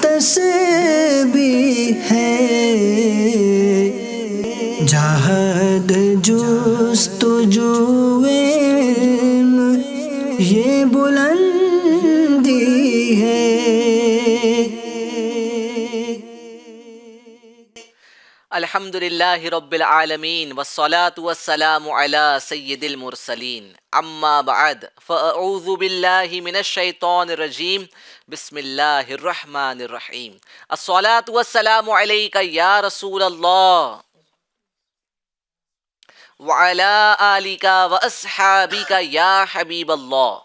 تسبیح ہے، جہد جستجو علم یہ بلندی ہے۔ الحمد للہ رب العالمین والصلاة والسلام علی سید المرسلین، اما بعد فاعوذ باللہ من الشیطان الرجیم، بسم اللہ الرحمن الرحیم۔ الصلاة والسلام علیک یا رسول اللہ وعلی آلک واصحابک یا حبیب اللہ۔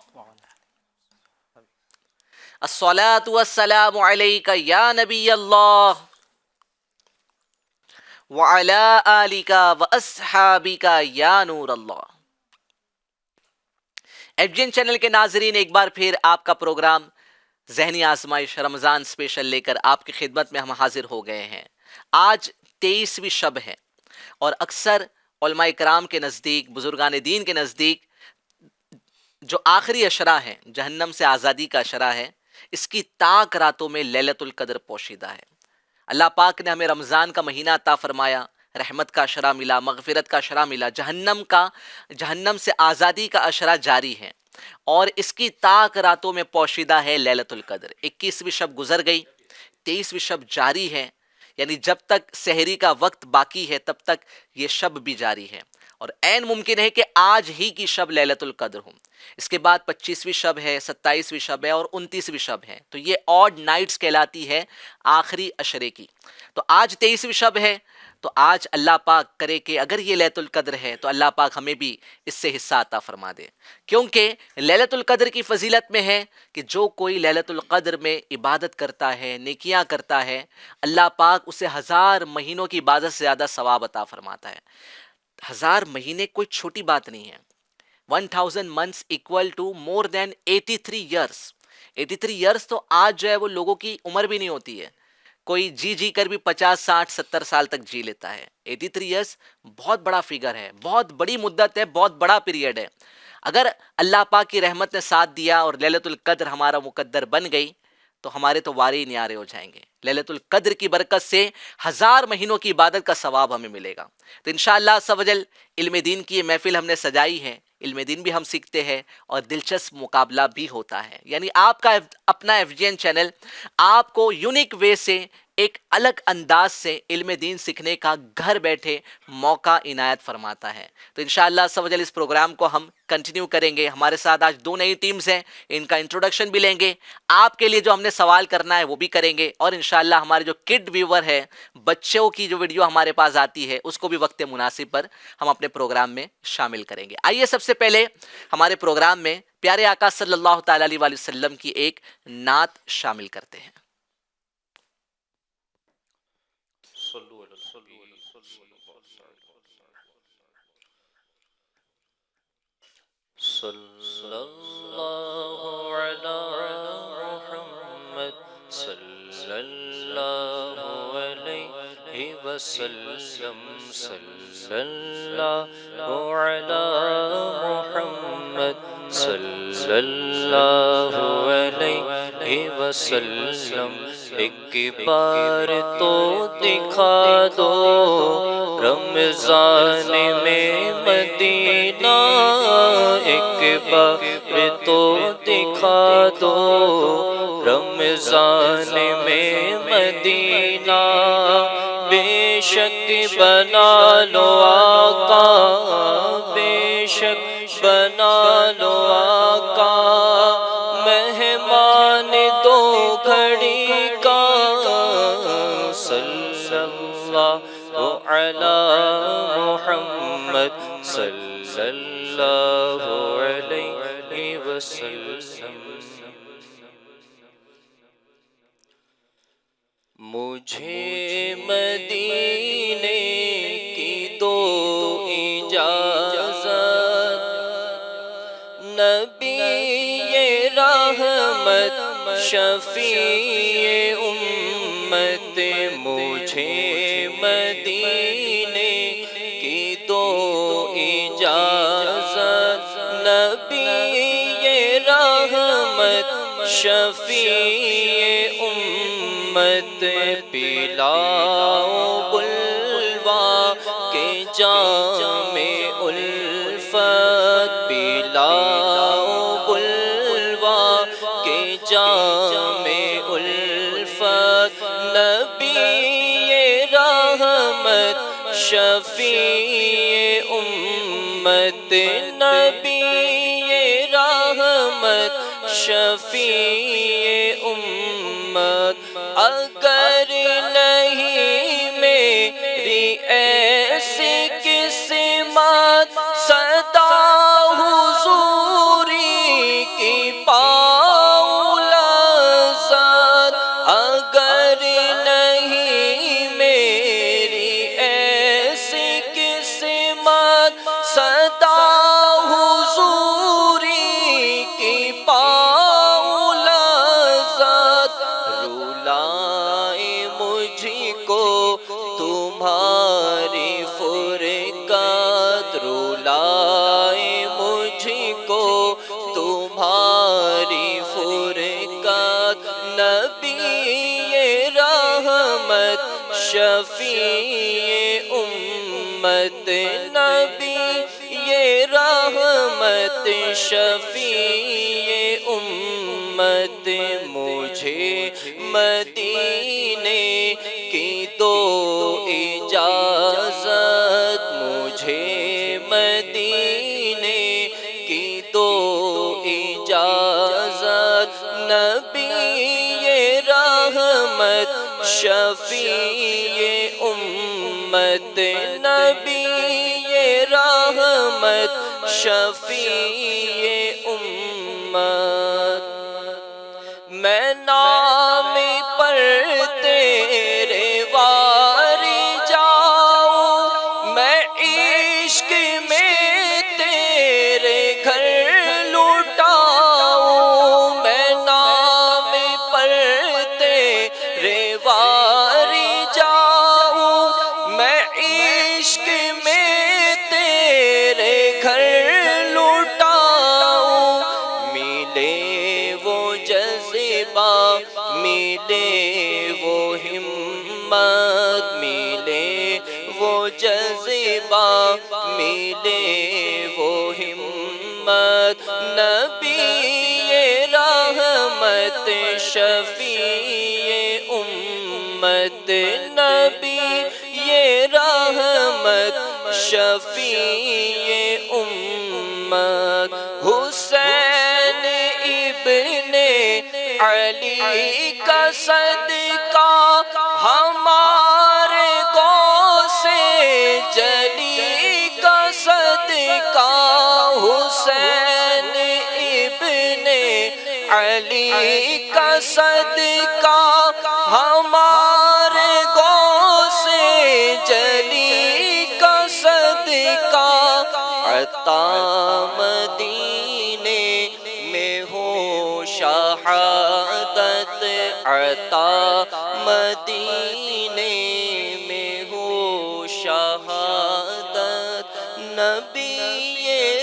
الصلاة والسلام علیک یا نبی اللہ وعلی آلک واصحابک یا نور اللہ۔ ایف جی این چینل کے ناظرین، ایک بار پھر آپ کا پروگرام ذہنی آزمائش رمضان اسپیشل لے کر آپ کی خدمت میں ہم حاضر ہو گئے ہیں۔ آج 23ویں شب ہے اور اکثر علماء کرام کے نزدیک، بزرگان دین کے نزدیک جو آخری عشرہ ہے، جہنم سے آزادی کا عشرہ ہے، اس کی تاک راتوں میں لیلۃ القدر پوشیدہ ہے۔ اللہ پاک نے ہمیں رمضان کا مہینہ عطا فرمایا، رحمت کا عشرہ ملا، مغفرت کا عشرہ ملا، جہنم سے آزادی کا عشرہ جاری ہے اور اس کی تاک راتوں میں پوشیدہ ہے لیلۃ القدر۔ 21ویں شب گزر گئی، 23ویں شب جاری ہے، یعنی جب تک سحری کا وقت باقی ہے تب تک یہ شب بھی جاری ہے، اور عین ممکن ہے کہ آج ہی کی شب لیلۃ القدر ہو۔ اس کے بعد 25ویں شب ہے، 27ویں شب ہے اور 29ویں شب ہے، تو یہ آڈ نائٹس کہلاتی ہے آخری عشرے کی۔ تو آج 23ویں شب ہے، تو آج اللہ پاک کرے کہ اگر یہ لیلۃ القدر ہے تو اللہ پاک ہمیں بھی اس سے حصہ عطا فرما دے، کیونکہ لیلۃ القدر کی فضیلت میں ہے کہ جو کوئی لیلۃ القدر میں عبادت کرتا ہے، نیکیاں کرتا ہے، اللہ پاک اسے 1000 مہینوں کی عبادت سے زیادہ ثواب عطا فرماتا ہے۔ 1000 مہینے کوئی چھوٹی بات نہیں ہے۔ 1000 months equal to more than 83 years۔ 83 years تو آج جو ہے وہ لوگوں کی عمر بھی نہیں ہوتی ہے، کوئی جی کر بھی 50 60 70 سال تک جی لیتا ہے۔ 83 years بہت بڑا فگر ہے، بہت بڑی مدت ہے، بہت بڑا پیریڈ ہے۔ اگر اللہ پاک کی رحمت نے ساتھ دیا اور لیلۃ القدر ہمارا مقدر بن گئی تو ہمارے تو وارے ہی نیارے ہو جائیں گے۔ لیلۃ القدر کی برکت سے 1000 مہینوں کی عبادت کا ثواب ہمیں ملے گا۔ تو انشاءاللہ عز و جل علم دین کی یہ محفل ہم نے سجائی ہے، علم دین بھی ہم سیکھتے ہیں اور دلچسپ مقابلہ بھی ہوتا ہے، یعنی آپ کا اپنا ایف جی این چینل آپ کو یونیک وے سے، ایک الگ انداز سے علم دین سیکھنے کا گھر بیٹھے موقع عنایت فرماتا ہے۔ تو انشاءاللہ عز و جل اس پروگرام کو ہم کنٹینیو کریں گے۔ ہمارے ساتھ آج 2 نئی ٹیمز ہیں، ان کا انٹروڈکشن بھی لیں گے، آپ کے لیے جو ہم نے سوال کرنا ہے وہ بھی کریں گے، اور انشاءاللہ ہمارے جو کڈ ویور ہے، بچوں کی جو ویڈیو ہمارے پاس آتی ہے اس کو بھی وقت مناسب پر ہم اپنے پروگرام میں شامل کریں گے۔ آئیے سب سے پہلے ہمارے پروگرام میں پیارے آقا صلی اللہ تعالیٰ علیہ وآلہ وسلم کی ایک نعت شامل کرتے ہیں۔ صلی اللہ علی محمد صلی اللہ علیہ وسلم، صلی اللہ علی محمد صلی اللہ علیہ وسلم۔ ایک بار تو دکھا دو رمضان میں مدینہ، ایک بار تو دکھا دو رمضان میں مدینہ، بے شک بنا لو آقا، بے شک بنا لو آقا، مہمان دو گھڑی کا، صلی اللہ علی محمد صلی اللہ علیہ وسلم۔ مجھے مدینے کی دو اجازت، نبی رحمت شفیع امت، مجھے مدینے کی دو اجازت، نبی رحمت شفیع امت، پلاؤ بلوا کے جام الفت پلاؤ بلوا کے جام الفت نبی رحمت شفیع امت نبی رحمت شفیع امت اگر نہیں میری ایسی قسمت صدا حضوری کی پاؤں لذت اگر نہیں میری ایسی قسمت صدا حضوری کی پاؤں لذت رولائے مجھ کو تمہاری فرقت رولائے مجھ کو تمہاری فرقت نبی رحمت شفیع امت نبی رحمت شفیع امت مجھے مدینے کی دو اجازت مجھے مدینے کی دو اجازت نبی رحمت شفیع امت نبی رحمت شفیع امت میں نام پر تیرے واری جاؤں میں عشق میں تیرے گھر لٹاؤں میں نام پر تیرے واری جاؤں میں عشق میں تیرے گھر لٹاؤں ملے وہ جذبہ ملے وہ ہمت ملے وہ جذبہ ملے وہ ہمت نبی رحمت شفیع امت نبی رحمت شفیع امت حسین ابن علی کا صدقہ ہمارے غوث جلی کا صدقہ حسین ابن علی کا صدقہ ہمارے غوث جلی کا صدقہ عطا مدینے میں ہو شہادت عطا مدینے میں ہو شہادت نبی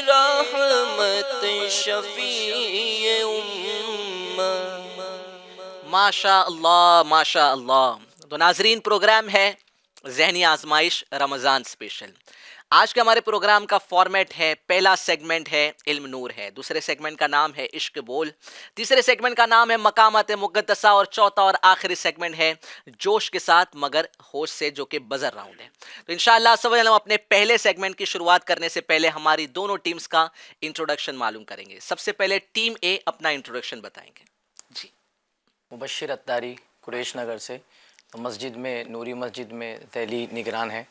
رحمت شفیع امت ماشاء اللہ. تو ناظرین پروگرام ہے ذہنی آزمائش رمضان اسپیشل. آج کے ہمارے پروگرام کا فارمیٹ ہے، پہلا سیگمنٹ ہے علم نور ہے، دوسرے سیگمنٹ کا نام ہے عشق بول، تیسرے سیگمنٹ کا نام ہے مقامات مقدسہ، اور چوتھا اور آخری سیگمنٹ ہے جوش کے ساتھ مگر ہوش سے، جو کہ بزر راؤنڈ ہے. تو انشاءاللہ ہم اپنے پہلے سیگمنٹ کی شروعات کرنے سے پہلے ہماری دونوں ٹیمز کا انٹروڈکشن معلوم کریں گے. سب سے پہلے ٹیم اے اپنا انٹروڈکشن بتائیں گے. جی مبشر اتاری قریش نگر سے، مسجد میں نوری مسجد میں دہلی نگران ہے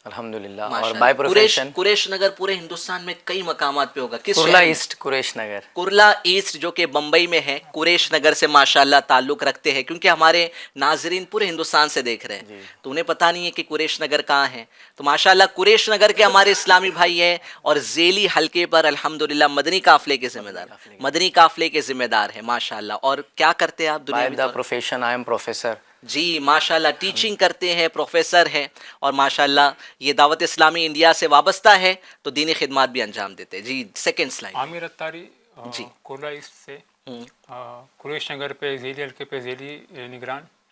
الحمدللہ، اور بائی پروفیشن قریش نگر پورے ہندوستان میں کئی مقامات پہ ہوگا. کس کرلا ایسٹ قریش نگر، کرلا ایسٹ جو کہ بمبئی میں ہے، قریش نگر سے ماشاءاللہ تعلق رکھتے ہیں، کیونکہ ہمارے ناظرین پورے ہندوستان سے دیکھ رہے ہیں تو انہیں پتہ نہیں ہے کہ قریش نگر کہاں ہے. تو ماشاءاللہ قریش نگر کے ہمارے اسلامی بھائی ہیں، اور ذیلی حلقے پر الحمدللہ مدنی قافلے کے ذمہ دار ہیں ماشاءاللہ. اور کیا کرتے ہیں آپ دنیا by the profession I am professor. جی ماشاءاللہ ٹیچنگ کرتے ہیں، پروفیسر ہیں، اور ماشاءاللہ یہ دعوت اسلامی انڈیا سے وابستہ ہے تو دینی خدمات بھی انجام دیتے ہیں. جی سیکنڈ سلائڈ. عامر اتاری جی کرلا ایسٹ سے، قریش نگر پہ ذیلی حلقے پہ ذیلی نگران.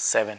7।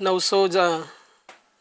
900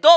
2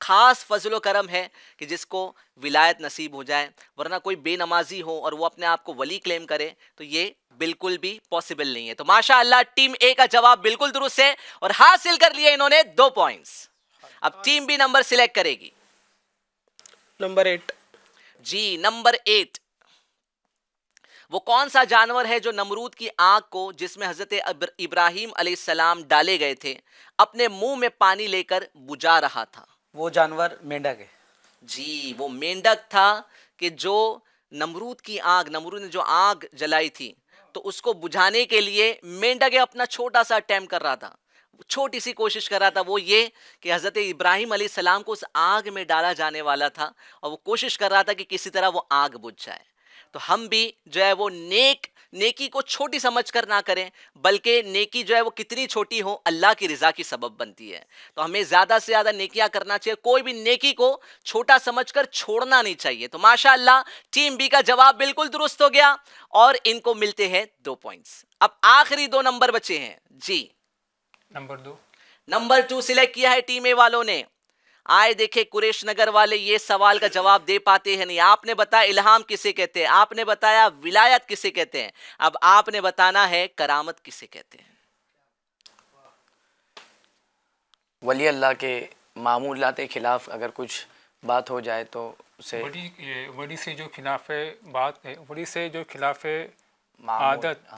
خاص فضل و کرم ہے کہ جس کو ولایت نصیب ہو جائے، ورنہ کوئی بے نمازی ہو اور وہ اپنے آپ کو ولی کلیم کرے تو یہ بالکل بھی پاسبل نہیں ہے. تو ماشاءاللہ ٹیم اے کا جواب بالکل درست ہے اور حاصل کر لیے انہوں نے 2 پوائنٹس. اب ٹیم بی نمبر سلیکٹ کرے گی. نمبر 8. جی نمبر 8. وہ کون سا جانور ہے جو نمرود کی آنکھ کو جس میں حضرت ابراہیم علیہ السلام ڈالے گئے تھے اپنے منہ میں پانی لے کر بجھا رہا تھا؟ وہ جانور مینڈک ہے. جی وہ مینڈک تھا کہ جو نمرود کی آگ، نمرود نے جو آگ جلائی تھی تو اس کو بجھانے کے لیے مینڈک اپنا چھوٹا سا اٹیمپٹ کر رہا تھا، چھوٹی سی کوشش کر رہا تھا. وہ یہ کہ حضرت ابراہیم علیہ السلام کو اس آگ میں ڈالا جانے والا تھا اور وہ کوشش کر رہا تھا کہ کسی طرح وہ آگ بجھ جائے. تو ہم بھی جو ہے وہ نیکی کو چھوٹی سمجھ کر نہ کریں، بلکہ نیکی جو ہے وہ کتنی چھوٹی ہو اللہ کی رضا کی سبب بنتی ہے. تو ہمیں زیادہ سے زیادہ نیکیاں کرنا چاہیے، کوئی بھی نیکی کو چھوٹا سمجھ کر چھوڑنا نہیں چاہیے. تو ماشاءاللہ ٹیم بی کا جواب بالکل درست ہو گیا اور ان کو ملتے ہیں 2 پوائنٹس. اب آخری 2 نمبر بچے ہیں. جی نمبر 2 سلیکٹ کیا ہے ٹیم اے والوں نے. آئے دیکھیں قریش نگر والے یہ سوال کا جواب دے پاتے ہیں نہیں. آپ نے بتایا الہام کسے کہتے ہیں، آپ نے بتایا ولایت کسے کہتے ہیں، اب آپ نے بتانا ہے کرامت کسے کہتے ہیں. ولی اللہ کے معمولات کے خلاف اگر کچھ بات ہو جائے تو اسے ولی سے جو خلاف بات ہے، ولی سے جو خلاف عادت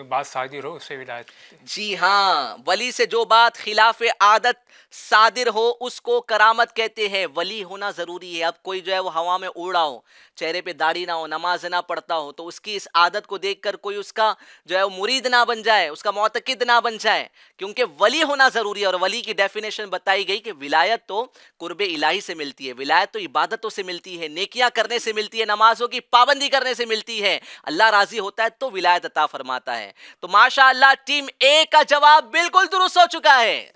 بات صادر ہو اسے ولایت کہتے ہیں. جی ہاں، ولی سے جو بات خلاف عادت صادر ہو اس کو کرامت کہتے ہیں. ولی ہونا ضروری ہے. اب کوئی جو ہے وہ ہوا میں اڑ رہا ہو، چہرے پہ داڑھی نہ ہو، نماز نہ پڑھتا ہو، تو اس کی اس عادت کو دیکھ کر کوئی اس کا جو ہے وہ مرید نہ بن جائے، اس کا معتقد نہ بن جائے، کیونکہ ولی ہونا ضروری ہے. اور ولی کی ڈیفینیشن بتائی گئی کہ ولایت تو قرب الہی سے ملتی ہے، ولایت تو عبادتوں سے ملتی ہے، نیکیاں کرنے سے ملتی ہے، نمازوں کی پابندی کرنے سے ملتی ہے. اللہ راضی ہوتا ہے تو ولایت عطا فرماتا ہے. تو ماشاءاللہ ٹیم اے کا جواب بالکل درست ہو چکا ہے.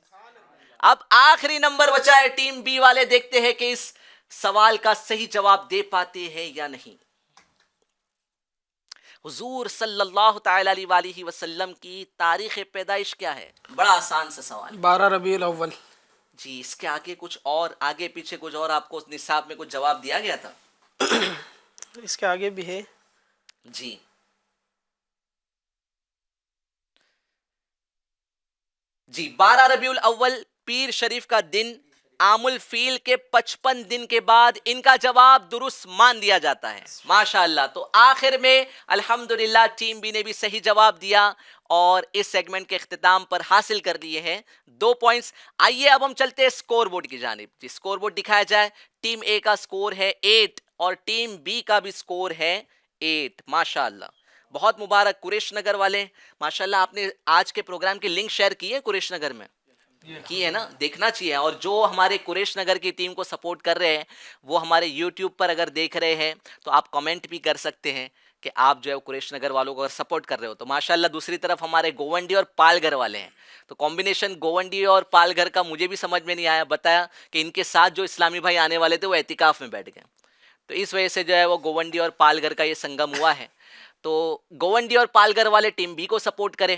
اب آخری نمبر بچا ہے ٹیم بی والے، دیکھتے ہیں کہ اس سوال کا صحیح جواب دے پاتے ہیں یا نہیں. حضور صلی اللہ تعالی علیہ وآلہ وسلم کی تاریخ پیدائش کیا ہے؟ بڑا آسان سا سوال. 12 ربیع الاول. جی اس کے آگے کچھ اور، آگے پیچھے کچھ اور آپ کو نصاب میں کچھ جواب دیا گیا تھا؟ اس کے آگے بھی ہے. جی جی 12 ربیع الاول پیر شریف کا دن عام الفیل کے 55 دن کے بعد ان کا جواب درست مان لیا جاتا ہے. ماشاءاللہ. تو آخر میں الحمدللہ ٹیم بی نے بھی صحیح جواب دیا اور اس سیگمنٹ کے اختتام پر حاصل کر لیے ہیں 2 پوائنٹس. آئیے اب ہم چلتے ہیں سکور بورڈ کی جانب. جی سکور بورڈ دکھایا جائے. ٹیم اے کا سکور ہے 8 اور ٹیم بی کا بھی سکور ہے 8. ماشاءاللہ بہت مبارک قریش نگر والے. ماشاءاللہ آپ نے آج کے پروگرام کی لنک شیئر کی ہے قریش نگر میں؟ کی ہے نا، دیکھنا چاہیے. اور جو ہمارے قریش نگر کی ٹیم کو سپورٹ کر رہے ہیں وہ ہمارے یوٹیوب پر اگر دیکھ رہے ہیں تو آپ کمنٹ بھی کر سکتے ہیں کہ آپ جو ہے قریش نگر والوں کو اگر سپورٹ کر رہے ہو تو ماشاءاللہ. دوسری طرف ہمارے گوونڈی اور پال گھر والے ہیں، تو کمبینیشن گوونڈی اور پال گھر کا مجھے بھی سمجھ میں نہیں آیا. بتایا کہ ان کے ساتھ جو اسلامی بھائی آنے والے تھے وہ اعتکاف میں بیٹھ گئے، تو اس وجہ سے جو ہے وہ گوونڈی اور پال گھر کا یہ سنگم ہوا ہے. تو گوونڈی اور پال گھر والے ٹیم بی کو سپورٹ کریں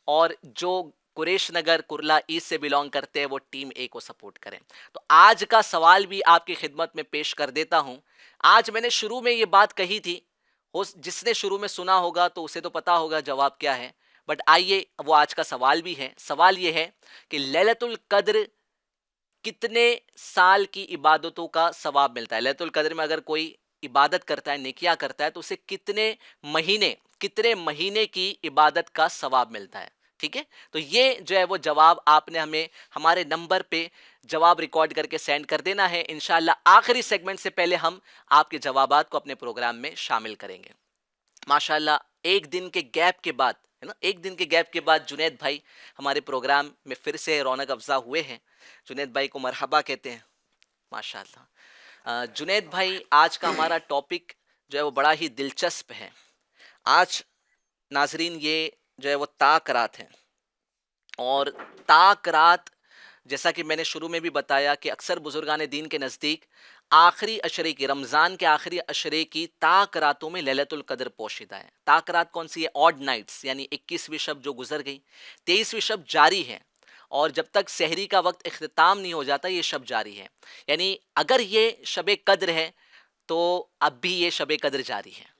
اور جو قریش نگر کرلا ایسٹ سے بیلونگ کرتے ہیں وہ ٹیم اے کو سپورٹ کریں. تو آج کا سوال بھی آپ کی خدمت میں پیش کر دیتا ہوں. آج میں نے شروع میں یہ بات کہی تھی، جس نے شروع میں سنا ہوگا تو اسے تو پتا ہوگا جواب کیا ہے، بٹ آئیے وہ آج کا سوال بھی ہے. سوال یہ ہے کہ لیلۃ القدر کتنے سال کی عبادتوں کا ثواب ملتا ہے؟ لیلۃ القدر میں اگر کوئی عبادت کرتا ہے، نیکیاں کرتا ہے، تو اسے کتنے مہینے کی عبادت کا ثواب ملتا ہے؟ ٹھیک ہے، تو یہ جو ہے وہ جواب آپ نے ہمیں ہمارے نمبر پہ جواب ریکارڈ کر کے سینڈ کر دینا ہے. انشاءاللہ آخری سیگمنٹ سے پہلے ہم آپ کے جوابات کو اپنے پروگرام میں شامل کریں گے. ماشاءاللہ ایک دن کے گیپ کے بعد ہے نا، ایک دن کے گیپ کے بعد جنید بھائی ہمارے پروگرام میں پھر سے رونق افزا ہوئے ہیں. جنید بھائی کو مرحبا کہتے ہیں. ماشاءاللہ جنید بھائی آج کا ہمارا ٹاپک جو ہے وہ بڑا ہی دلچسپ ہے. آج ناظرین یہ جو ہے وہ تاک رات ہیں، اور تاک رات جیسا کہ میں نے شروع میں بھی بتایا کہ اکثر بزرگان دین کے نزدیک آخری عشرے کی، رمضان کے آخری عشرے کی تاک راتوں میں لیلۃ القدر پوشیدہ ہے. تاک رات کون سی ہے؟ آڈ نائٹس، یعنی 21ویں شب جو گزر گئی، 23ویں شب جاری ہے اور جب تک سحری کا وقت اختتام نہیں ہو جاتا یہ شب جاری ہے. یعنی اگر یہ شب قدر ہے تو اب بھی یہ شب قدر جاری ہے.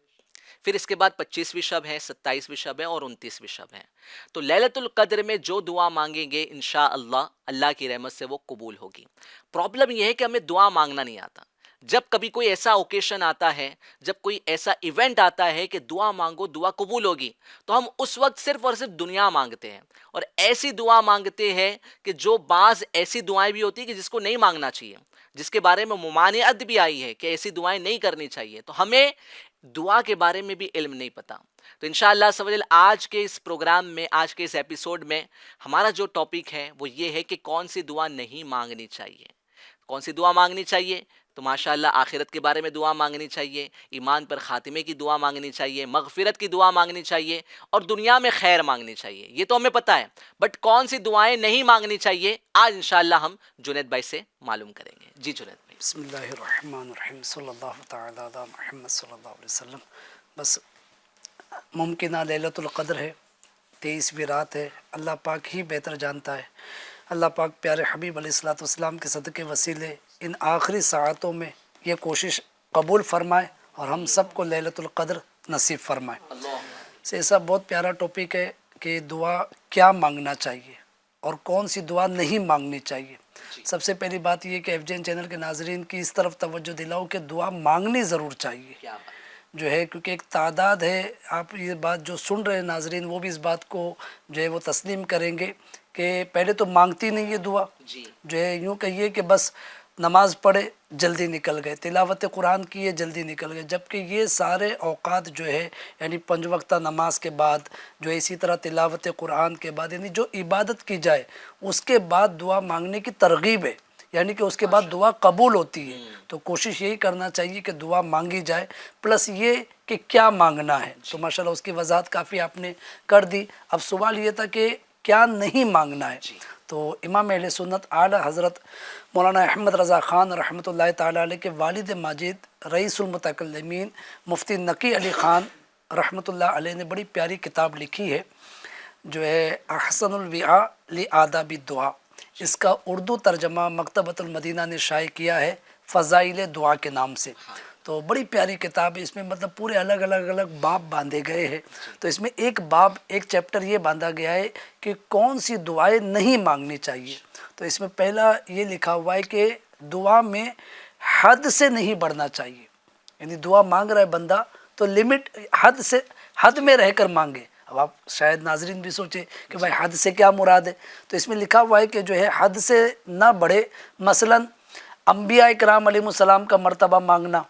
پھر اس کے بعد 25ویں شب ہے، 27ویں شب ہے اور 29ویں شب ہے. تو لیلۃ القدر میں جو دعا مانگیں گے انشاءاللہ اللہ کی رحمت سے وہ قبول ہوگی. پرابلم یہ ہے کہ ہمیں دعا مانگنا نہیں آتا. جب کبھی کوئی ایسا اوکیشن آتا ہے، جب کوئی ایسا ایونٹ آتا ہے کہ دعا مانگو دعا قبول ہوگی، تو ہم اس وقت صرف اور صرف دنیا مانگتے ہیں اور ایسی دعا مانگتے ہیں کہ جو بعض ایسی دعائیں بھی ہوتی ہیں کہ جس کو نہیں مانگنا چاہیے، جس کے بارے میں ممانعت بھی آئی ہے کہ ایسی دعائیں نہیں کرنی چاہیے. تو ہمیں دعا کے بارے میں بھی علم نہیں پتا. تو انشاءاللہ عز و جل آج کے اس پروگرام میں، آج کے اس ایپیسوڈ میں ہمارا جو ٹاپک ہے وہ یہ ہے کہ کون سی دعا نہیں مانگنی چاہیے. کون سی دعا مانگنی چاہیے؟ تو ماشاءاللہ آخرت کے بارے میں دعا مانگنی چاہیے، ایمان پر خاتمے کی دعا مانگنی چاہیے، مغفرت کی دعا مانگنی چاہیے اور دنیا میں خیر مانگنی چاہیے. یہ تو ہمیں پتہ ہے، بٹ کون سی دعائیں نہیں مانگنی چاہیے آج انشاءاللہ ہم جنید بھائی سے معلوم کریں گے. جی جنید بھائی. بسم اللہ الرحمن الرحیم صلی اللہ تعالی علی محمد صلی اللہ علیہ وسلم. بس ممکنہ لیلۃ القدر ہے، 23ویں رات ہے، اللہ پاک ہی بہتر جانتا ہے. اللہ پاک پیارے حبیب علیہ الصلوۃ والسلام کے صدقے وسیلے ان آخری ساعتوں میں یہ کوشش قبول فرمائے اور ہم سب کو لیلۃ القدر نصیب فرمائے. سے ایسا بہت پیارا ٹاپک ہے کہ دعا کیا مانگنا چاہیے اور کون سی دعا نہیں مانگنی چاہیے. سب سے پہلی بات یہ کہ ایف جے این چینل کے ناظرین کی اس طرف توجہ دلاؤ کہ دعا مانگنی ضرور چاہیے جو ہے، کیونکہ ایک تعداد ہے. آپ یہ بات جو سن رہے ہیں ناظرین وہ بھی اس بات کو جو ہے وہ تسلیم کریں گے کہ پہلے تو مانگتی نہیں یہ دعا، جو ہے یوں کہیے کہ بس نماز پڑھے جلدی نکل گئے، تلاوت قرآن کیے جلدی نکل گئے. جبکہ یہ سارے اوقات جو ہے یعنی 5 وقتہ نماز کے بعد جو ہے، اسی طرح تلاوت قرآن کے بعد، یعنی جو عبادت کی جائے اس کے بعد دعا مانگنے کی ترغیب ہے، یعنی کہ اس کے بعد دعا قبول ہوتی ہے. تو کوشش یہی کرنا چاہیے کہ دعا مانگی جائے، پلس یہ کہ کیا مانگنا ہے. تو ماشاءاللہ اس کی وضاحت کافی آپ نے کر دی. اب سوال یہ تھا کہ کیا نہیں مانگنا ہے. تو امام اہل سنت اعلیٰ حضرت مولانا احمد رضا خان رحمۃ اللہ تعالیٰ علیہ کے والد ماجد رئیس المتکلمین مفتی نقی علی خان رحمۃ اللہ علیہ نے بڑی پیاری کتاب لکھی ہے جو ہے احسن الوعاء لآداب الدعاء. اس کا اردو ترجمہ مکتبۃ المدینہ نے شائع کیا ہے فضائل دعا کے نام سے. تو بڑی پیاری کتاب ہے. اس میں مطلب پورے الگ باب باندھے گئے ہیں. تو اس میں ایک چیپٹر یہ باندھا گیا ہے کہ کون سی دعائیں نہیں مانگنی چاہیے. تو اس میں پہلا یہ لکھا ہوا ہے کہ دعا میں حد سے نہیں بڑھنا چاہیے. یعنی دعا مانگ رہا ہے بندہ تو لمٹ حد میں رہ کر مانگے. اب آپ شاید ناظرین بھی سوچے کہ بھائی حد سے کیا مراد ہے. تو اس میں لکھا ہوا ہے کہ جو ہے حد سے نہ بڑھے. مثلا انبیاء اکرام علیہ السلام کا مرتبہ مانگنا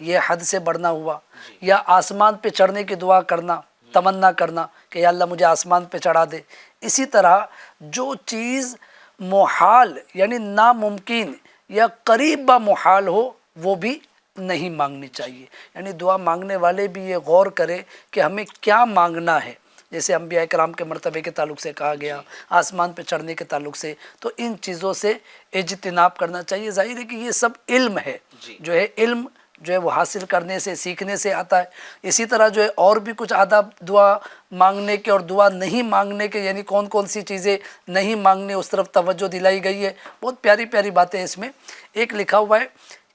یہ حد سے بڑھنا ہوا، یا آسمان پہ چڑھنے کی دعا کرنا، تمنا کرنا کہ یا اللہ مجھے آسمان پہ چڑھا دے. اسی طرح جو چیز محال یعنی ناممکن یا قریب با محال ہو وہ بھی نہیں مانگنی چاہیے. یعنی دعا مانگنے والے بھی یہ غور کرے کہ ہمیں کیا مانگنا ہے. جیسے انبیاء کرام کے مرتبے کے تعلق سے کہا گیا، آسمان پہ چڑھنے کے تعلق سے، تو ان چیزوں سے اجتناب کرنا چاہیے. ظاہر ہے کہ یہ سب علم ہے، جو ہے علم جو ہے وہ حاصل کرنے سے سیکھنے سے آتا ہے. اسی طرح جو ہے اور بھی کچھ آداب دعا مانگنے کے اور دعا نہیں مانگنے کے، یعنی کون سی چیزیں نہیں مانگنے اس طرف توجہ دلائی گئی ہے. بہت پیاری پیاری باتیں اس میں. ایک لکھا ہوا ہے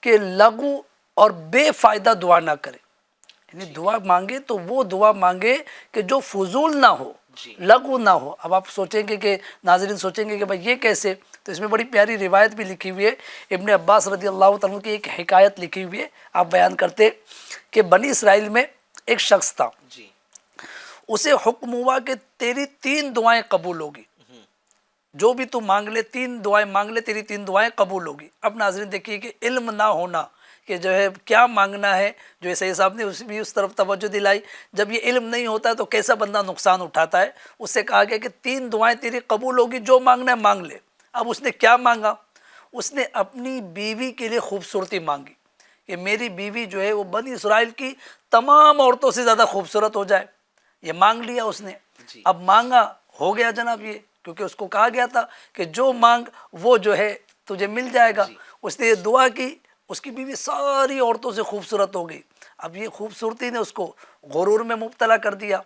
کہ لغو اور بے فائدہ دعا نہ کرے. یعنی دعا مانگے تو وہ دعا مانگے کہ جو فضول نہ ہو، لغو نہ ہو. اب آپ سوچیں گے کہ ناظرین سوچیں گے کہ بھائی یہ کیسے؟ تو اس میں بڑی پیاری روایت بھی لکھی ہوئی ہے. ابن عباس رضی اللہ تعالیٰ کی ایک حکایت لکھی ہوئی ہے. آپ بیان کرتے کہ بنی اسرائیل میں ایک شخص تھا، اسے حکم ہوا کہ تیری 3 دعائیں قبول ہوگی. جو بھی تو مانگ لے، 3 دعائیں مانگ لے، تیری 3 دعائیں قبول ہوگی. اب ناظرین دیکھیے کہ علم نہ ہونا کہ جو ہے کیا مانگنا ہے، جو سید صاحب نے اس طرف توجہ دلائی. جب یہ علم نہیں ہوتا ہے تو کیسا بندہ نقصان اٹھاتا ہے. اس سے کہا گیا کہ 3 دعائیں تیری قبول ہوگی، جو مانگنا ہے مانگ لے. اب اس نے کیا مانگا؟ اس نے اپنی بیوی کے لیے خوبصورتی مانگی کہ میری بیوی جو ہے وہ بنی اسرائیل کی تمام عورتوں سے زیادہ خوبصورت ہو جائے. یہ مانگ لیا اس نے. اب مانگا ہو گیا جناب یہ، کیونکہ اس کو کہا گیا تھا کہ جو مانگ وہ جو ہے تجھے مل جائے گا. اس نے یہ دعا کی، اس کی بیوی ساری عورتوں سے خوبصورت ہو گئی. اب یہ خوبصورتی نے اس کو غرور میں مبتلا کر دیا،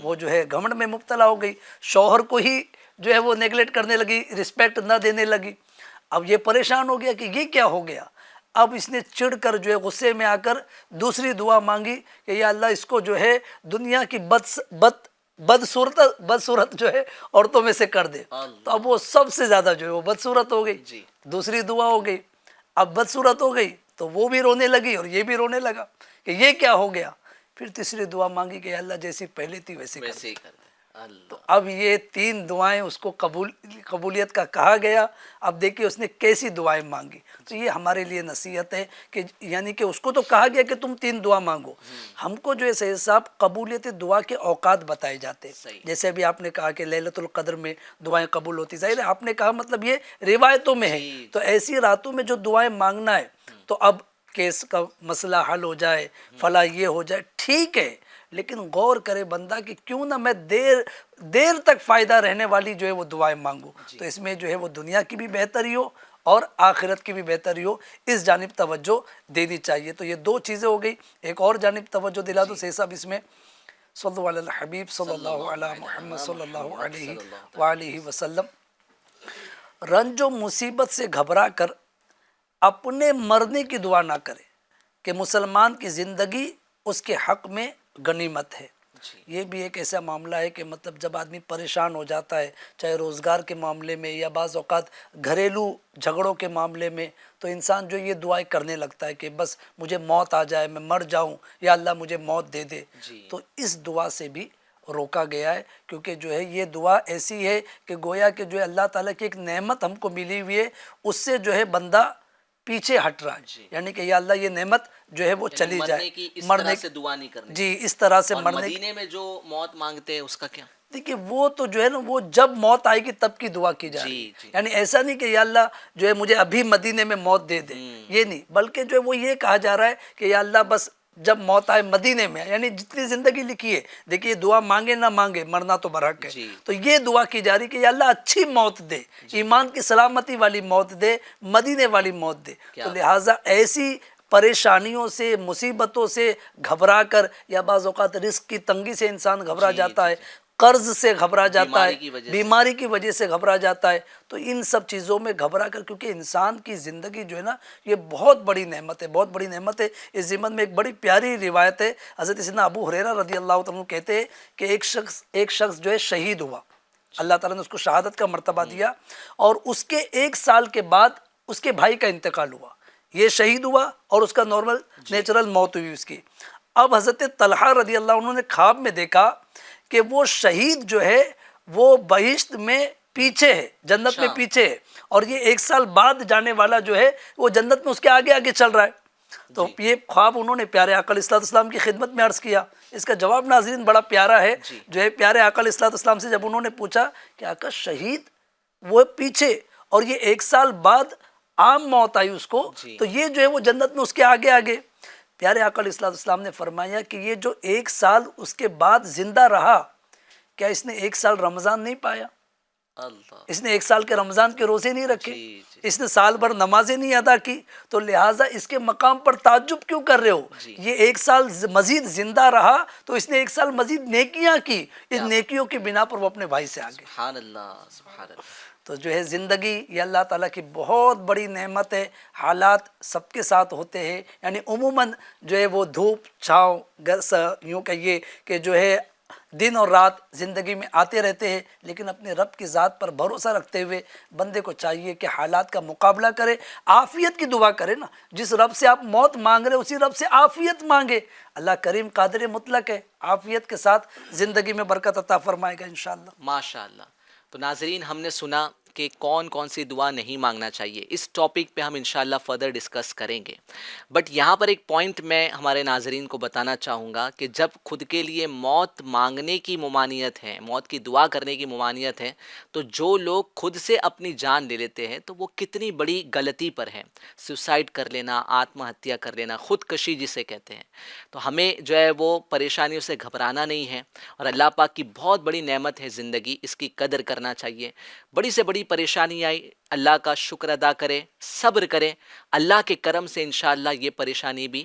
وہ جو ہے گھمنڈ میں مبتلا ہو گئی. شوہر کو ہی جو ہے وہ نیگلیکٹ کرنے لگی, رسپیکٹ نہ دینے لگی. اب یہ پریشان ہو گیا کہ یہ کیا ہو گیا. اب اس نے چڑ کر جو ہے غصے میں آ کر دوسری دعا مانگی کہ یا اللہ اس کو جو ہے دنیا کی بدصورت جو ہے عورتوں میں سے کر دے. تو اب وہ سب سے زیادہ جو ہے وہ بدصورت ہو گئی. دوسری دعا ہو گئی, اب بدصورت ہو گئی تو وہ بھی رونے لگی اور یہ بھی رونے لگا کہ یہ کیا ہو گیا. پھر تیسری دعا مانگی کہ یا اللہ جیسی پہلے تھی ویسے کر دے. تو اب یہ 3 دعائیں اس کو قبولیت کا کہا گیا. اب دیکھیے اس نے کیسی دعائیں مانگی. تو یہ ہمارے لیے نصیحت ہے کہ یعنی کہ اس کو تو کہا گیا کہ تم 3 دعا مانگو, ہم کو جو ہے سید صاحب قبولیت دعا کے اوقات بتائے جاتے. جیسے ابھی آپ نے کہا کہ لیلۃ القدر میں دعائیں قبول ہوتی, ظاہر ہے آپ نے کہا مطلب یہ روایتوں میں ہے. تو ایسی راتوں میں جو دعائیں مانگنا ہے, تو اب کیس کا مسئلہ حل ہو جائے, فلاں یہ ہو جائے, ٹھیک ہے, لیکن غور کرے بندہ کہ کیوں نہ میں دیر تک فائدہ رہنے والی جو ہے وہ دعائیں مانگوں. تو اس میں جو ہے وہ دنیا کی بھی بہتری ہو اور آخرت کی بھی بہتری ہو, اس جانب توجہ دینی چاہیے. تو یہ 2 چیزیں ہو گئی. ایک اور جانب توجہ دلا دو سید صاحب, اس میں صلی اللہ علی الحبیب صلی اللہ علی محمد صلی اللہ علیہ وآلہ وسلم. رنج و مصیبت سے گھبرا کر اپنے مرنے کی دعا نہ کرے کہ مسلمان کی زندگی اس کے حق میں غنیمت ہے. یہ بھی ایک ایسا معاملہ ہے کہ مطلب جب آدمی پریشان ہو جاتا ہے, چاہے روزگار کے معاملے میں یا بعض اوقات گھریلو جھگڑوں کے معاملے میں, تو انسان جو یہ دعائیں کرنے لگتا ہے کہ بس مجھے موت آ جائے, میں مر جاؤں, یا اللہ مجھے موت دے دے. تو اس دعا سے بھی روکا گیا ہے, کیونکہ جو ہے یہ دعا ایسی ہے کہ گویا کہ جو ہے اللہ تعالیٰ کی ایک نعمت ہم کو ملی ہوئی ہے, اس سے جو ہے بندہ پیچھے ہٹ رہا ہے. یعنی کہ یا اللہ یہ نعمت جو ہے وہ چلی جائے, مرنے کی دعا نہیں کرنی. جی اس طرح سے مرنے. مدینے میں جو موت مانگتے ہیں اس کا کیا؟ دیکھیے وہ تو جو ہے نا وہ جب موت آئے گی تب کی دعا کی جائے گی. یعنی ایسا نہیں کہ یا اللہ جو ہے مجھے ابھی مدینے میں موت دے دے, یہ نہیں, بلکہ جو ہے وہ یہ کہا جا رہا ہے کہ یا اللہ بس جب موت آئے مدینے میں, یعنی جتنی زندگی لکھی ہے, دیکھیے دعا مانگے نہ مانگے مرنا تو برحق ہے. تو یہ دعا کی جا رہی کہ یا اللہ اچھی موت دے, ایمان کی سلامتی والی موت دے, مدینے والی موت دے. تو لہٰذا ایسی پریشانیوں سے, مصیبتوں سے گھبرا کر, یا بعض اوقات رزق کی تنگی سے انسان گھبرا جاتا ہے, قرض سے گھبرا جاتا ہے, بیماری کی وجہ سے گھبرا جاتا ہے, تو ان سب چیزوں میں گھبرا کر, کیونکہ انسان کی زندگی جو ہے نا یہ بہت بڑی نعمت ہے, بہت بڑی نعمت ہے. اس ضمن میں ایک بڑی پیاری روایت ہے, حضرت سیدنا ابو ہریرہ رضی اللہ عنہ کہتے ہیں کہ ایک شخص جو ہے شہید ہوا, اللہ تعالیٰ نے اس کو شہادت کا مرتبہ دیا, اور اس کے 1 سال کے بعد اس کے بھائی کا انتقال ہوا. یہ شہید ہوا اور اس کا نارمل نیچرل موت ہوئی اس کی. اب حضرت طلحہ رضی اللہ عنہ نے خواب میں دیکھا کہ وہ شہید جو ہے وہ بہشت میں پیچھے ہے, جنت میں پیچھے ہے, اور یہ 1 سال بعد جانے والا جو ہے وہ جنت میں اس کے آگے آگے چل رہا ہے. تو یہ خواب انہوں نے پیارے آقا علیہ السلام کی خدمت میں عرض کیا. اس کا جواب ناظرین بڑا پیارا ہے, جو ہے پیارے آقا علیہ السلام سے جب انہوں نے پوچھا کہ آقا شہید وہ پیچھے اور یہ 1 سال بعد عام موت آئی اس کو, تو یہ جو ہے وہ جنت میں اس کے آگے آگے. پیارے آقا علیہ السلام نے فرمایا کہ یہ جو 1 سال اس کے بعد زندہ رہا, کیا اس نے 1 سال رمضان نہیں پایا؟ اس نے 1 سال کے رمضان کے روزے نہیں رکھے, اس نے سال بھر نمازیں نہیں ادا کی, تو لہٰذا اس کے مقام پر تعجب کیوں کر رہے ہو؟ یہ 1 سال مزید زندہ رہا تو اس نے 1 سال مزید نیکیاں کی, اس نیکیوں کی بنا پر وہ اپنے بھائی سے آگے. سبحان اللہ, سبحان اللہ. تو جو ہے زندگی یہ اللہ تعالیٰ کی بہت بڑی نعمت ہے. حالات سب کے ساتھ ہوتے ہیں, یعنی عموماً جو ہے وہ دھوپ چھاؤں یوں کہیے کہ جو ہے دن اور رات زندگی میں آتے رہتے ہیں, لیکن اپنے رب کی ذات پر بھروسہ رکھتے ہوئے بندے کو چاہیے کہ حالات کا مقابلہ کرے, عافیت کی دعا کرے نا. جس رب سے آپ موت مانگ رہے اسی رب سے عافیت مانگے. اللہ کریم قادر مطلق ہے, عافیت کے ساتھ زندگی میں برکت عطا فرمائے گا انشاءاللہ. ماشاءاللہ. تو ناظرین ہم نے سنا کہ کون کون سی دعا نہیں مانگنا چاہیے. اس ٹاپک پہ ہم انشاءاللہ فردر ڈسکس کریں گے, بٹ یہاں پر ایک پوائنٹ میں ہمارے ناظرین کو بتانا چاہوں گا کہ جب خود کے لیے موت مانگنے کی ممانعت ہے, موت کی دعا کرنے کی ممانعت ہے, تو جو لوگ خود سے اپنی جان لے لیتے ہیں تو وہ کتنی بڑی غلطی پر ہیں. سوسائڈ کر لینا, آتم ہتیا کر لینا, خودکشی جسے کہتے ہیں. تو ہمیں جو ہے وہ پریشانیوں سے گھبرانا نہیں ہے, اور اللہ پاک کی بہت بڑی نعمت ہے زندگی, اس کی قدر کرنا چاہیے. بڑی سے بڑی پریشانی آئی, اللہ کا شکر ادا کرے, صبر کرے, اللہ کے کرم سے انشاءاللہ یہ پریشانی بھی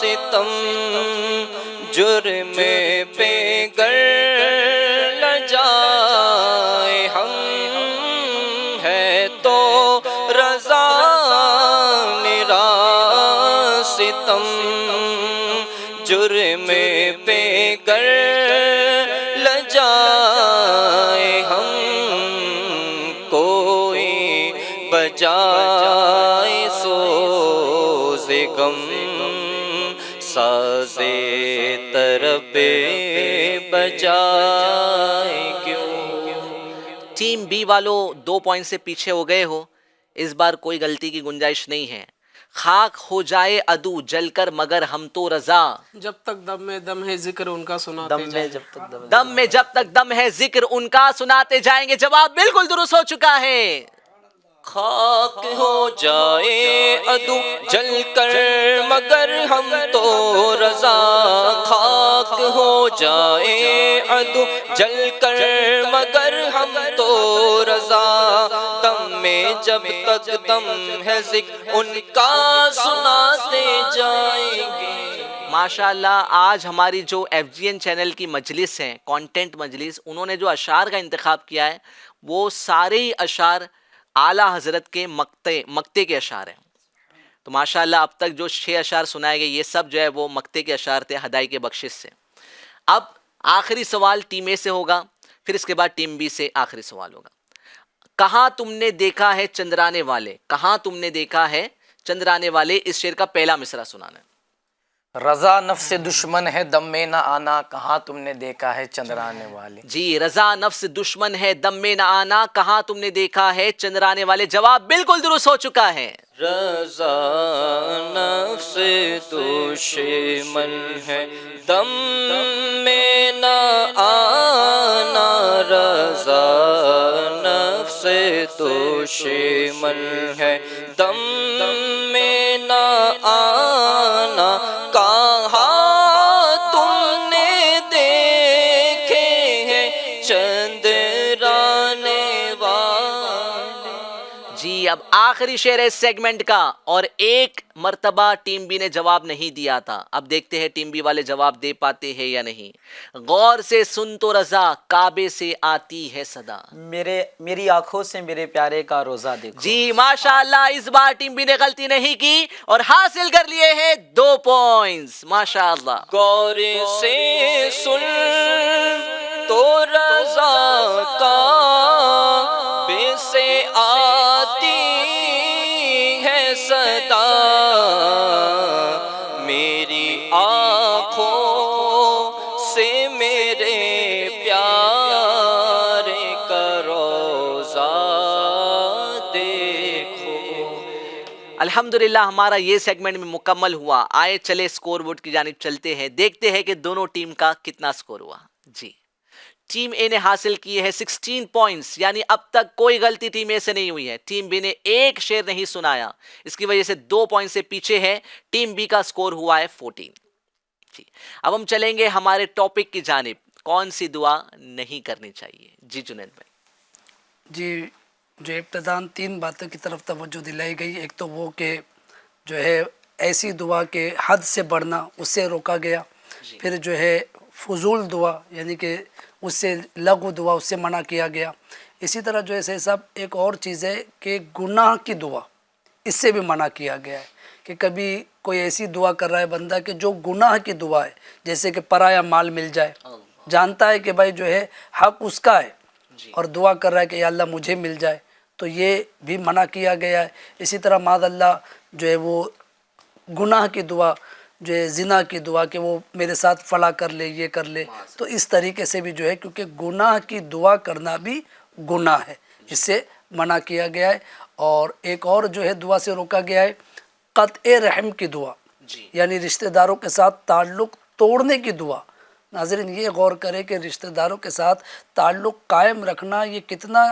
ستم جرم پہ گر لجائے ہم ہے تو رضا میرا ستم جرم پہ گر لجائے ہم کوئی بجائے سوز غم ساز طرب بجائے کیوں. ٹیم بی والوں 2 پوائنٹ سے پیچھے ہو گئے ہو. اس بار کوئی غلطی کی گنجائش نہیں ہے. خاک ہو جائے عدو جل کر مگر ہم تو رضا. جب تک دم میں دم ہے ذکر ان کا سناتے جائیں. دم میں جب تک دم ہے ذکر ان کا سناتے جائیں گے. جواب بالکل درست ہو چکا ہے. خاک ہو جائے عدو جل کر مگر ہم تو رضا. خاک ہو جائے عدو جل کر مگر ہم تو رضا. دم میں جب تک دم ہے ذکر ان کا سناتے جائیں گے. ماشاءاللہ آج ہماری جو ایف جی این چینل کی مجلس ہیں، کانٹینٹ مجلس، انہوں نے جو اشعار کا انتخاب کیا ہے وہ سارے ہی اشعار اعلیٰ حضرت کے مقتے کے اشعار ہیں. تو ماشاءاللہ اب تک جو 6 اشعار سنائے گئے یہ سب جو ہے وہ مقتے کے اشعار تھے ہدائی کے بخشش سے. اب آخری سوال ٹیم اے سے ہوگا، پھر اس کے بعد ٹیم بی سے آخری سوال ہوگا. کہاں تم نے دیکھا ہے چندرانے والے، کہاں تم نے دیکھا ہے چندرانے والے. اس شعر کا پہلا مصرع سنانا ہے. رضا نفس دشمن ہے دم میں نہ آنا کہاں تم نے دیکھا ہے چندرانے والے. جی رضا نفس دشمن ہے دم میں نہ آنا کہاں تم نے دیکھا ہے چندرانے والے. جواب بالکل درست ہو چکا ہے. رضا نفس دشمن ہے دم میں نہ آنا. رضا نفس دشمن ہے دم میں نہ آنا. کہاں تم نے دیکھے ہیں چندرانے والے. جی اب آخری شعر ہے اس سیگمنٹ کا اور ایک مرتبہ ٹیم بی نے جواب نہیں دیا تھا. اب دیکھتے ہیں ٹیم بی والے جواب دے پاتے ہیں یا نہیں. غور سے سن تو رضا کعبے سے آتی ہے صدا. میری آنکھوں سے میرے پیارے کا روزہ دیکھو. جی ماشاءاللہ اس بار ٹیم بی نے غلطی نہیں کی اور حاصل کر لیے ہیں 2 پوائنٹس. ماشاءاللہ. غور سے سن تو رضا کعبے سے آتی ہے صدا. میری آنکھوں سے میرے پیارے کا روزہ دیکھو. الحمدللہ ہمارا یہ سیگمنٹ میں مکمل ہوا. آئے چلے سکور بورڈ کی جانب چلتے ہیں، دیکھتے ہیں کہ دونوں ٹیم کا کتنا سکور ہوا. جی ٹیم اے نے حاصل کیے ہیں 16 پوائنٹس، یعنی اب تک کوئی غلطی ٹیم اے سے نہیں ہوئی ہے. ٹیم بی نے ایک شعر نہیں سنایا، اس کی وجہ سے 2 پوائنٹ سے پیچھے ہے. ٹیم بی کا سکور ہوا ہے 14. جی اب ہم چلیں گے ہمارے ٹاپک کی جانب. کون سی دعا نہیں کرنی چاہیے؟ جی جنید بھائی. جی جو ابتداً 3 باتوں کی طرف توجہ دلائی گئی. ایک تو وہ کہ جو ہے ایسی دعا کے حد سے بڑھنا اس سے روکا گیا. پھر جو ہے فضول دعا یعنی کہ اس سے لغو دعا اس سے منع کیا گیا. اسی طرح جو ہے صاحب ایک اور چیز ہے کہ گناہ کی دعا اس سے بھی منع کیا گیا ہے کہ کبھی کوئی ایسی دعا کر رہا ہے بندہ کہ جو گناہ کی دعا ہے، جیسے کہ پرایا مال مل جائے، جانتا ہے کہ بھائی جو ہے حق اس کا ہے اور دعا کر رہا ہے کہ یا اللہ مجھے مل جائے، تو یہ بھی منع کیا گیا ہے. اسی طرح معاذ اللہ جو ہے وہ گناہ کی دعا جو ہے زنا کی دعا کہ وہ میرے ساتھ فلاں کر لے یہ کر لے، تو اس طریقے سے بھی جو ہے کیونکہ گناہ کی دعا کرنا بھی گناہ ہے، اس سے منع کیا گیا ہے. اور ایک اور جو ہے دعا سے روکا گیا ہے قطع رحم کی دعا، یعنی رشتہ داروں کے ساتھ تعلق توڑنے کی دعا. ناظرین یہ غور کریں کہ رشتہ داروں کے ساتھ تعلق قائم رکھنا یہ کتنا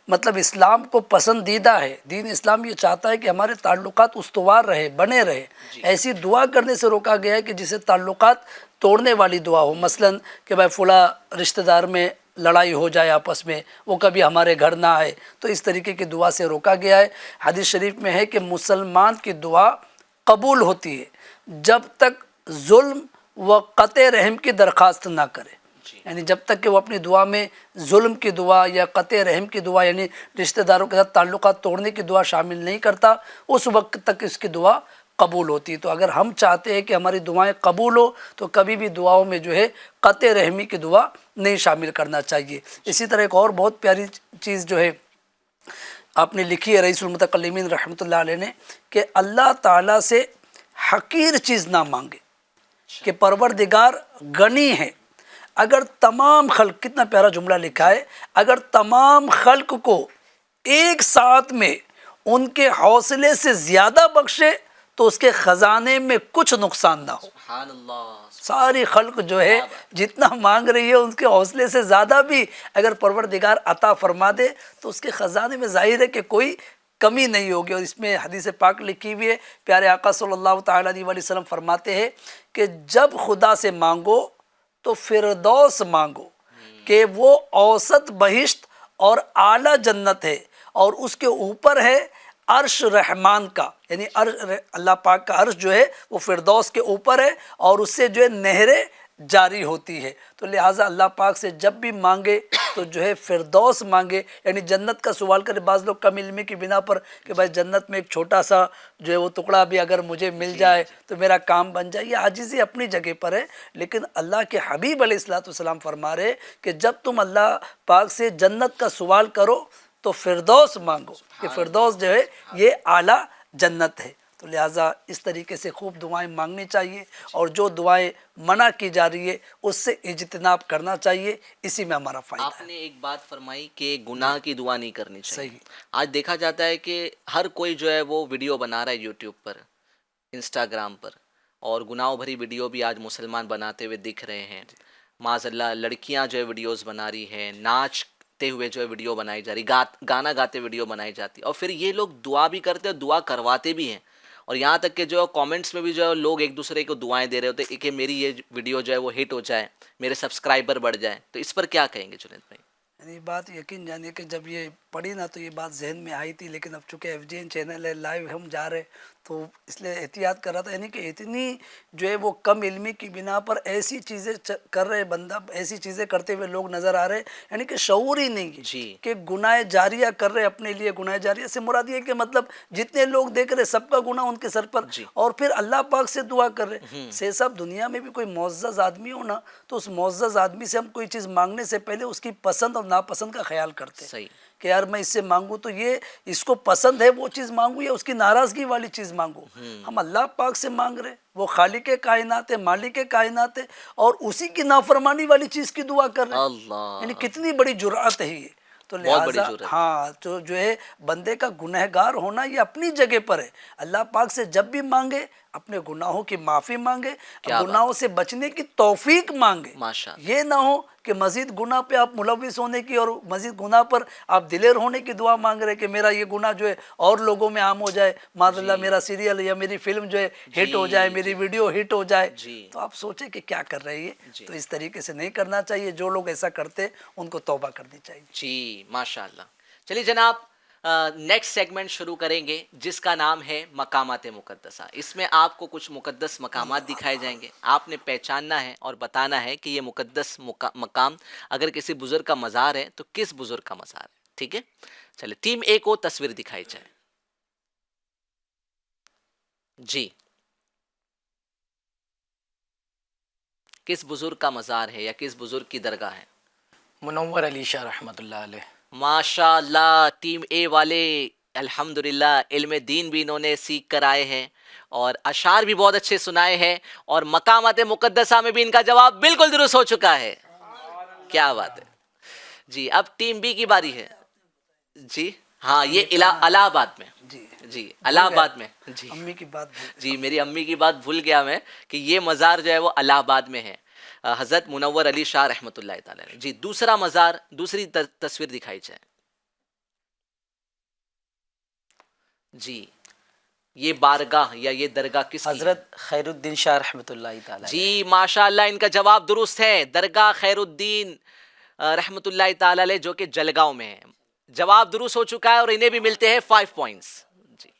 مطلب اسلام کو پسندیدہ ہے. دین اسلام یہ چاہتا ہے کہ ہمارے تعلقات استوار رہے، بنے رہے. ایسی دعا کرنے سے روکا گیا ہے کہ جسے تعلقات توڑنے والی دعا ہو. مثلاً کہ بھائی فلاں رشتہ دار میں لڑائی ہو جائے آپس میں، وہ کبھی ہمارے گھر نہ آئے، تو اس طریقے کی دعا سے روکا گیا ہے. حدیث شریف میں ہے کہ مسلمان کی دعا قبول ہوتی ہے جب تک ظلم و قطع رحم کی درخواست نہ کرے، یعنی جب تک کہ وہ اپنی دعا میں ظلم کی دعا یا قطع رحم کی دعا یعنی رشتہ داروں کے ساتھ تعلقات توڑنے کی دعا شامل نہیں کرتا، اس وقت تک اس کی دعا قبول ہوتی ہے۔ تو اگر ہم چاہتے ہیں کہ ہماری دعائیں قبول ہو تو کبھی بھی دعاؤں میں جو ہے قطع رحمی کی دعا نہیں شامل کرنا چاہیے۔ اسی طرح ایک اور بہت پیاری چیز جو ہے آپ نے لکھی ہے رئیس المتکلمین رحمۃ اللہ علیہ نے، کہ اللہ تعالیٰ سے حقیر چیز نہ مانگے، کہ پروردگار غنی ہے، اگر تمام خلق، کتنا پیارا جملہ لکھا ہے، اگر تمام خلق کو ایک ساتھ میں ان کے حوصلے سے زیادہ بخشے تو اس کے خزانے میں کچھ نقصان نہ ہو۔ سبحان اللہ، ساری خلق جو ہے جتنا مانگ رہی ہے اس کے حوصلے سے زیادہ بھی اگر پروردگار عطا فرما دے تو اس کے خزانے میں ظاہر ہے کہ کوئی کمی نہیں ہوگی۔ اور اس میں حدیث پاک لکھی ہوئی ہے، پیارے آقا صلی اللہ تعالیٰ علیہ وسلم فرماتے ہیں کہ جب خدا سے مانگو تو فردوس مانگو، کہ وہ اوسط بہشت اور اعلیٰ جنت ہے، اور اس کے اوپر ہے عرش رحمان کا، یعنی اللہ پاک کا عرش جو ہے وہ فردوس کے اوپر ہے اور اس سے جو ہے نہریں جاری ہوتی ہے۔ تو لہٰذا اللہ پاک سے جب بھی مانگے تو جو ہے فردوس مانگے، یعنی جنت کا سوال کرے۔ بعض لوگ کم علمی کی بنا پر کہ بھائی جنت میں ایک چھوٹا سا جو ہے وہ ٹکڑا بھی اگر مجھے مل جائے تو میرا کام بن جائے، یہ عاجزی اپنی جگہ پر ہے، لیکن اللہ کے حبیب علیہ الصلوۃ والسلام فرما رہے کہ جب تم اللہ پاک سے جنت کا سوال کرو تو فردوس مانگو، کہ فردوس جو ہے یہ اعلیٰ جنت ہے۔ تو لہٰذا اس طریقے سے خوب دعائیں مانگنی چاہیے، اور جو دعائیں منع کی جا رہی ہے اس سے اجتناب کرنا چاہیے، اسی میں ہمارا فائدہ آپ ہے۔ نے ایک بات فرمائی کہ گناہ کی دعا نہیں کرنی چاہیے۔ صحیح۔ آج دیکھا جاتا ہے کہ ہر کوئی جو ہے وہ ویڈیو بنا رہا ہے یوٹیوب پر، انسٹاگرام پر، اور گناہوں بھری ویڈیو بھی آج مسلمان بناتے ہوئے دکھ رہے ہیں۔ معاذ اللہ لڑکیاں جو ہے ویڈیوز بنا رہی ہیں، ناچتے ہوئے جو ہے ویڈیو بنائی جا رہی، گانا گاتے ویڈیو بنائی جاتی، اور پھر یہ لوگ دعا بھی کرتے اور دعا کرواتے بھی ہیں، اور یہاں تک کہ جو کامنٹس میں بھی جو ہے لوگ ایک دوسرے کو دعائیں دے رہے ہوتے ہیں کہ میری یہ ویڈیو جو ہے وہ ہٹ ہو جائے، میرے سبسکرائبر بڑھ جائیں۔ تو اس پر کیا کہیں گے جنید بھائی؟ یعنی بات یقین جانیے کہ جب یہ پڑھی نا تو یہ بات ذہن میں آئی تھی، لیکن اب چونکہ ایف جی این چینل ہے، لائیو ہم جا رہے تو اس لیے احتیاط کر رہا تھا، یعنی کہ اتنی جو ہے وہ کم علمی کی بنا پر ایسی چیزیں کر رہے بندہ، ایسی چیزیں کرتے ہوئے لوگ نظر آ رہے، یعنی کہ شعور ہی نہیں ہے کہ گناہ جاریہ کر رہے اپنے لیے۔ گناہ جاریہ سے مراد یہ کہ مطلب جتنے لوگ دیکھ رہے سب کا گناہ ان کے سر پر، اور پھر اللہ پاک سے دعا کر رہے۔ سے سب دنیا میں بھی کوئی معزز آدمی ہو نا تو اس معزز آدمی سے ہم کوئی چیز مانگنے سے پہلے اس کی پسند اور ناپسند کا خیال کرتے ہیں کہ یار میں اس سے مانگوں تو یہ اس کو پسند ہے وہ چیز مانگوں یا اس کی ناراضگی والی چیز مانگوں۔ ہم اللہ پاک سے مانگ رہے، وہ خالق کائنات ہے، مالک کائنات ہے، اور اسی کی نافرمانی والی چیز کی دعا کر رہے ہیں، یعنی کتنی بڑی جرأت ہے یہ۔ تو لہٰذا ہاں جو ہے بندے کا گنہگار ہونا یہ اپنی جگہ پر ہے، اللہ پاک سے جب بھی مانگے اپنے گناہوں کی معافی مانگے، گناہوں سے بچنے کی توفیق مانگے۔ یہ نہ ہو کہ مزید گناہ پہ آپ ملوث ہونے کی اور مزید گناہ پر آپ دلیر ہونے کی دعا مانگ رہے کہ میرا یہ گناہ جو ہے اور لوگوں میں عام ہو جائے، معاذ اللہ میرا سیریل یا میری فلم جو ہے ہٹ ہو جائے، میری ویڈیو ہٹ ہو جائے، تو آپ سوچیں کہ کیا کر رہے ہیں۔ تو اس طریقے سے نہیں کرنا چاہیے، جو لوگ ایسا کرتے ان کو توبہ کرنی چاہیے۔ جی ماشاء اللہ۔ چلیے جناب نیکسٹ سیگمنٹ شروع کریں گے جس کا نام ہے مقامات مقدسہ۔ اس میں آپ کو کچھ مقدس مقامات دکھائے جائیں گے، آپ نے پہچاننا ہے اور بتانا ہے کہ یہ مقدس مقام اگر کسی بزرگ کا مزار ہے تو کس بزرگ کا مزار ہے، ٹھیک ہے؟ چلے ٹیم اے کو تصویر دکھائی جائے۔ جی کس بزرگ کا مزار ہے یا کس بزرگ کی درگاہ ہے؟ منور علی شاہ رحمۃ اللہ علیہ۔ ماشاء اللہ، ٹیم اے والے الحمدللہ علم دین بھی انہوں نے سیکھ کر آئے ہیں اور اشعار بھی بہت اچھے سنائے ہیں، اور مقامات مقدسہ میں بھی ان کا جواب بالکل درست ہو چکا ہے۔ کیا بات ہے جی۔ اب ٹیم بی کی باری ہے جی۔ ہاں یہ الہ آباد میں، جی الہ آباد میں، جی امی کی بات جی میری امی کی بات بھول گیا میں کہ یہ مزار جو ہے وہ الہ آباد میں ہے، حضرت منور علی شاہ رحمۃ اللہ تعالیٰ نے۔ جی دوسرا مزار، دوسری تصویر دکھائی جائے۔ جی یہ بارگاہ یا یہ درگاہ کس کی ہے؟ حضرت خیر الدین شاہ رحمۃ اللہ تعالیٰ۔ جی ماشاء اللہ ان کا جواب درست ہے، درگاہ خیر الدین رحمۃ اللہ تعالی علیہ جو کہ جلگاؤں میں ہے۔ جواب درست ہو چکا ہے اور انہیں بھی ملتے ہیں 5 پوائنٹس۔ جی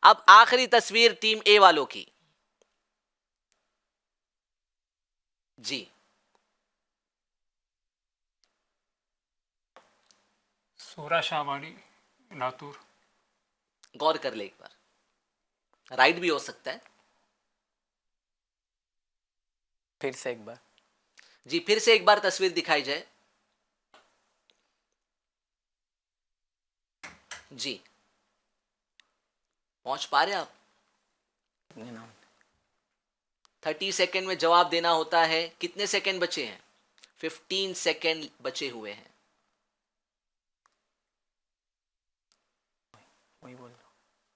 اب آخری تصویر ٹیم اے والوں کی۔ جی سورہ شامانی لاتور. غور کر لے ایک بار, رائٹ بھی ہو سکتا ہے. پھر سے ایک بار. جی پھر سے ایک بار تصویر دکھائی جائے. جی پہنچ پا رہے آپ؟ 30 سیکنڈ میں جواب دینا ہوتا ہے. کتنے سیکنڈ بچے ہیں؟ 15 سیکنڈ بچے ہوئے ہیں.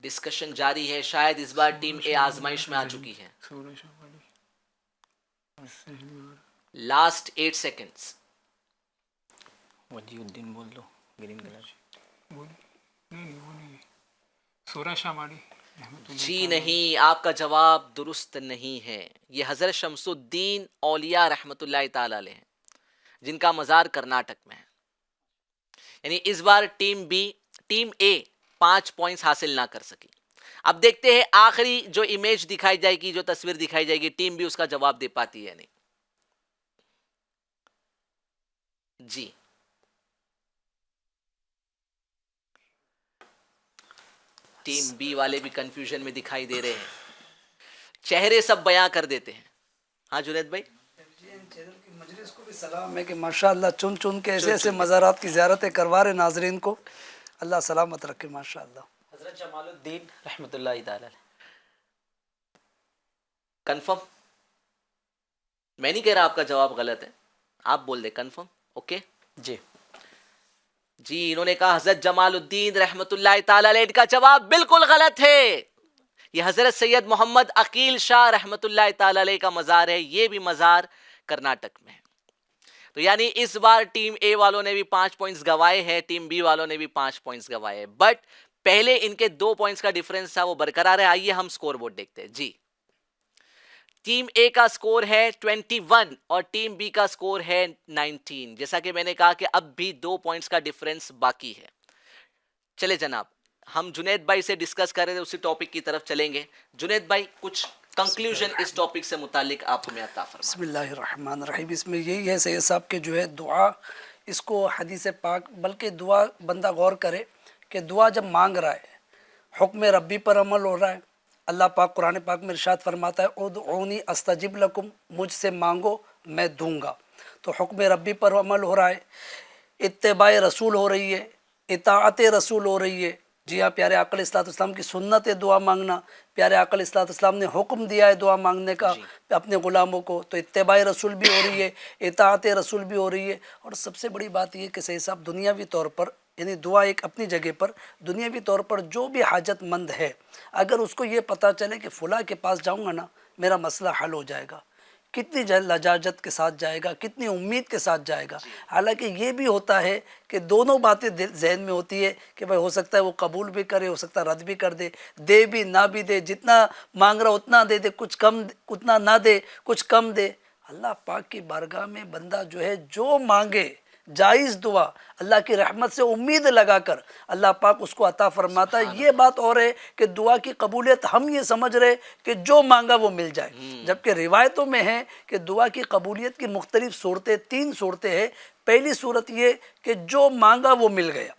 ڈسکشن جاری ہے. شاید اس بار ٹیم اے آزمائش میں آ چکی ہے. سورہ شامانی. Last 8 seconds. وجی الدین بول دو, گرین کلر. نہیں وہ نہیں, سورہ شامانی. جی نہیں, آپ کا جواب درست نہیں ہے. یہ حضرت شمس الدین اولیاء رحمت اللہ تعالی علیہ ہیں, جن کا مزار کرناٹک میں ہے. یعنی اس بار ٹیم اے 5 پوائنٹس حاصل نہ کر سکی. اب دیکھتے ہیں آخری جو امیج دکھائی جائے گی, جو تصویر دکھائی جائے گی, ٹیم بھی اس کا جواب دے پاتی ہے نہیں. جی ٹیم بی والے بھی کنفیوژن میں دکھائی دے رہے ہیں. چہرے سب بیاں کر دیتے ہیں. ہاں جنید بھائی. مجلس کو بھی سلام ہے کہ ماشاءاللہ چن چن کے ایسے ایسے مزارات کی زیارتیں کروا رہے ناظرین کو. اللہ سلامت رکھے ماشاءاللہ. حضرت جمال الدین رحمۃ اللہ تعالی. کنفرم؟ میں نہیں کہہ رہا آپ کا جواب غلط ہے, آپ بول دیں کنفرم. اوکے جی جی, انہوں نے کہا حضرت جمال الدین رحمت اللہ تعالی علیہ. ان کا جواب بالکل غلط ہے. یہ حضرت سید محمد عقیل شاہ رحمت اللہ تعالی علیہ کا مزار ہے. یہ بھی مزار کرناٹک میں ہے. تو یعنی اس بار ٹیم اے والوں نے بھی 5 پوائنٹس گوائے ہیں, ٹیم بی والوں نے بھی 5 پوائنٹس گوائے ہیں. بٹ پہلے ان کے 2 پوائنٹس کا ڈیفرنس تھا, وہ برقرار ہے. آئیے ہم سکور بورڈ دیکھتے ہیں. جی ٹیم اے کا سکور ہے 21 اور ٹیم بی کا سکور ہے 19. جیسا کہ میں نے کہا کہ اب بھی 2 پوائنٹس کا ڈیفرنس باقی ہے. چلے جناب, ہم جنید بھائی سے ڈسکس کر رہے تھے, اسی ٹاپک کی طرف چلیں گے. جنید بھائی کچھ کنکلوژن اس ٹاپک سے متعلق آپ ہمیں عطا فرمائیں. بسم اللہ الرحمن الرحیم. اس میں یہی ہے سید صاحب کے جو ہے دعا, اس کو حدیث پاک, بلکہ دعا بندہ غور کرے کہ دعا جب مانگ رہا ہے, حکم ربی پر عمل ہو رہا ہے. اللہ پاک قرآن پاک میں ارشاد فرماتا ہے ادعونی استجب لکم, مجھ سے مانگو میں دوں گا. تو حکم ربی پر عمل ہو رہا ہے, اتباع رسول ہو رہی ہے, اطاعت رسول ہو رہی ہے. جی ہاں, پیارے آقا علیہ الصلوۃ والسلام کی سنت ہے دعا مانگنا. پیارے آقا علیہ الصلوۃ والسلام نے حکم دیا ہے دعا مانگنے کا اپنے غلاموں کو. تو اتباع رسول بھی ہو رہی ہے, اطاعت رسول بھی ہو رہی ہے. اور سب سے بڑی بات یہ کہ سید صاحب دنیاوی طور پر, یعنی دعا ایک اپنی جگہ پر, دنیاوی طور پر جو بھی حاجت مند ہے, اگر اس کو یہ پتہ چلے کہ فلاں کے پاس جاؤں گا نا میرا مسئلہ حل ہو جائے گا, کتنی لجاجت کے ساتھ جائے گا, کتنی امید کے ساتھ جائے گا. حالانکہ یہ بھی ہوتا ہے کہ دونوں باتیں ذہن میں ہوتی ہے کہ بھائی ہو سکتا ہے وہ قبول بھی کرے, ہو سکتا ہے رد بھی کر دے, دے بھی نہ بھی دے, جتنا مانگ رہا اتنا دے دے, کچھ کم اتنا نہ دے, کچھ کم دے. اللہ پاک کی بارگاہ میں بندہ جو ہے جو مانگے جائز دعا اللہ کی رحمت سے امید لگا کر اللہ پاک اس کو عطا فرماتا ہے. یہ بات اور ہے کہ دعا کی قبولیت ہم یہ سمجھ رہے کہ جو مانگا وہ مل جائے, جبکہ روایتوں میں ہے کہ دعا کی قبولیت کی مختلف صورتیں, 3 صورتیں ہیں. پہلی صورت یہ کہ جو مانگا وہ مل گیا,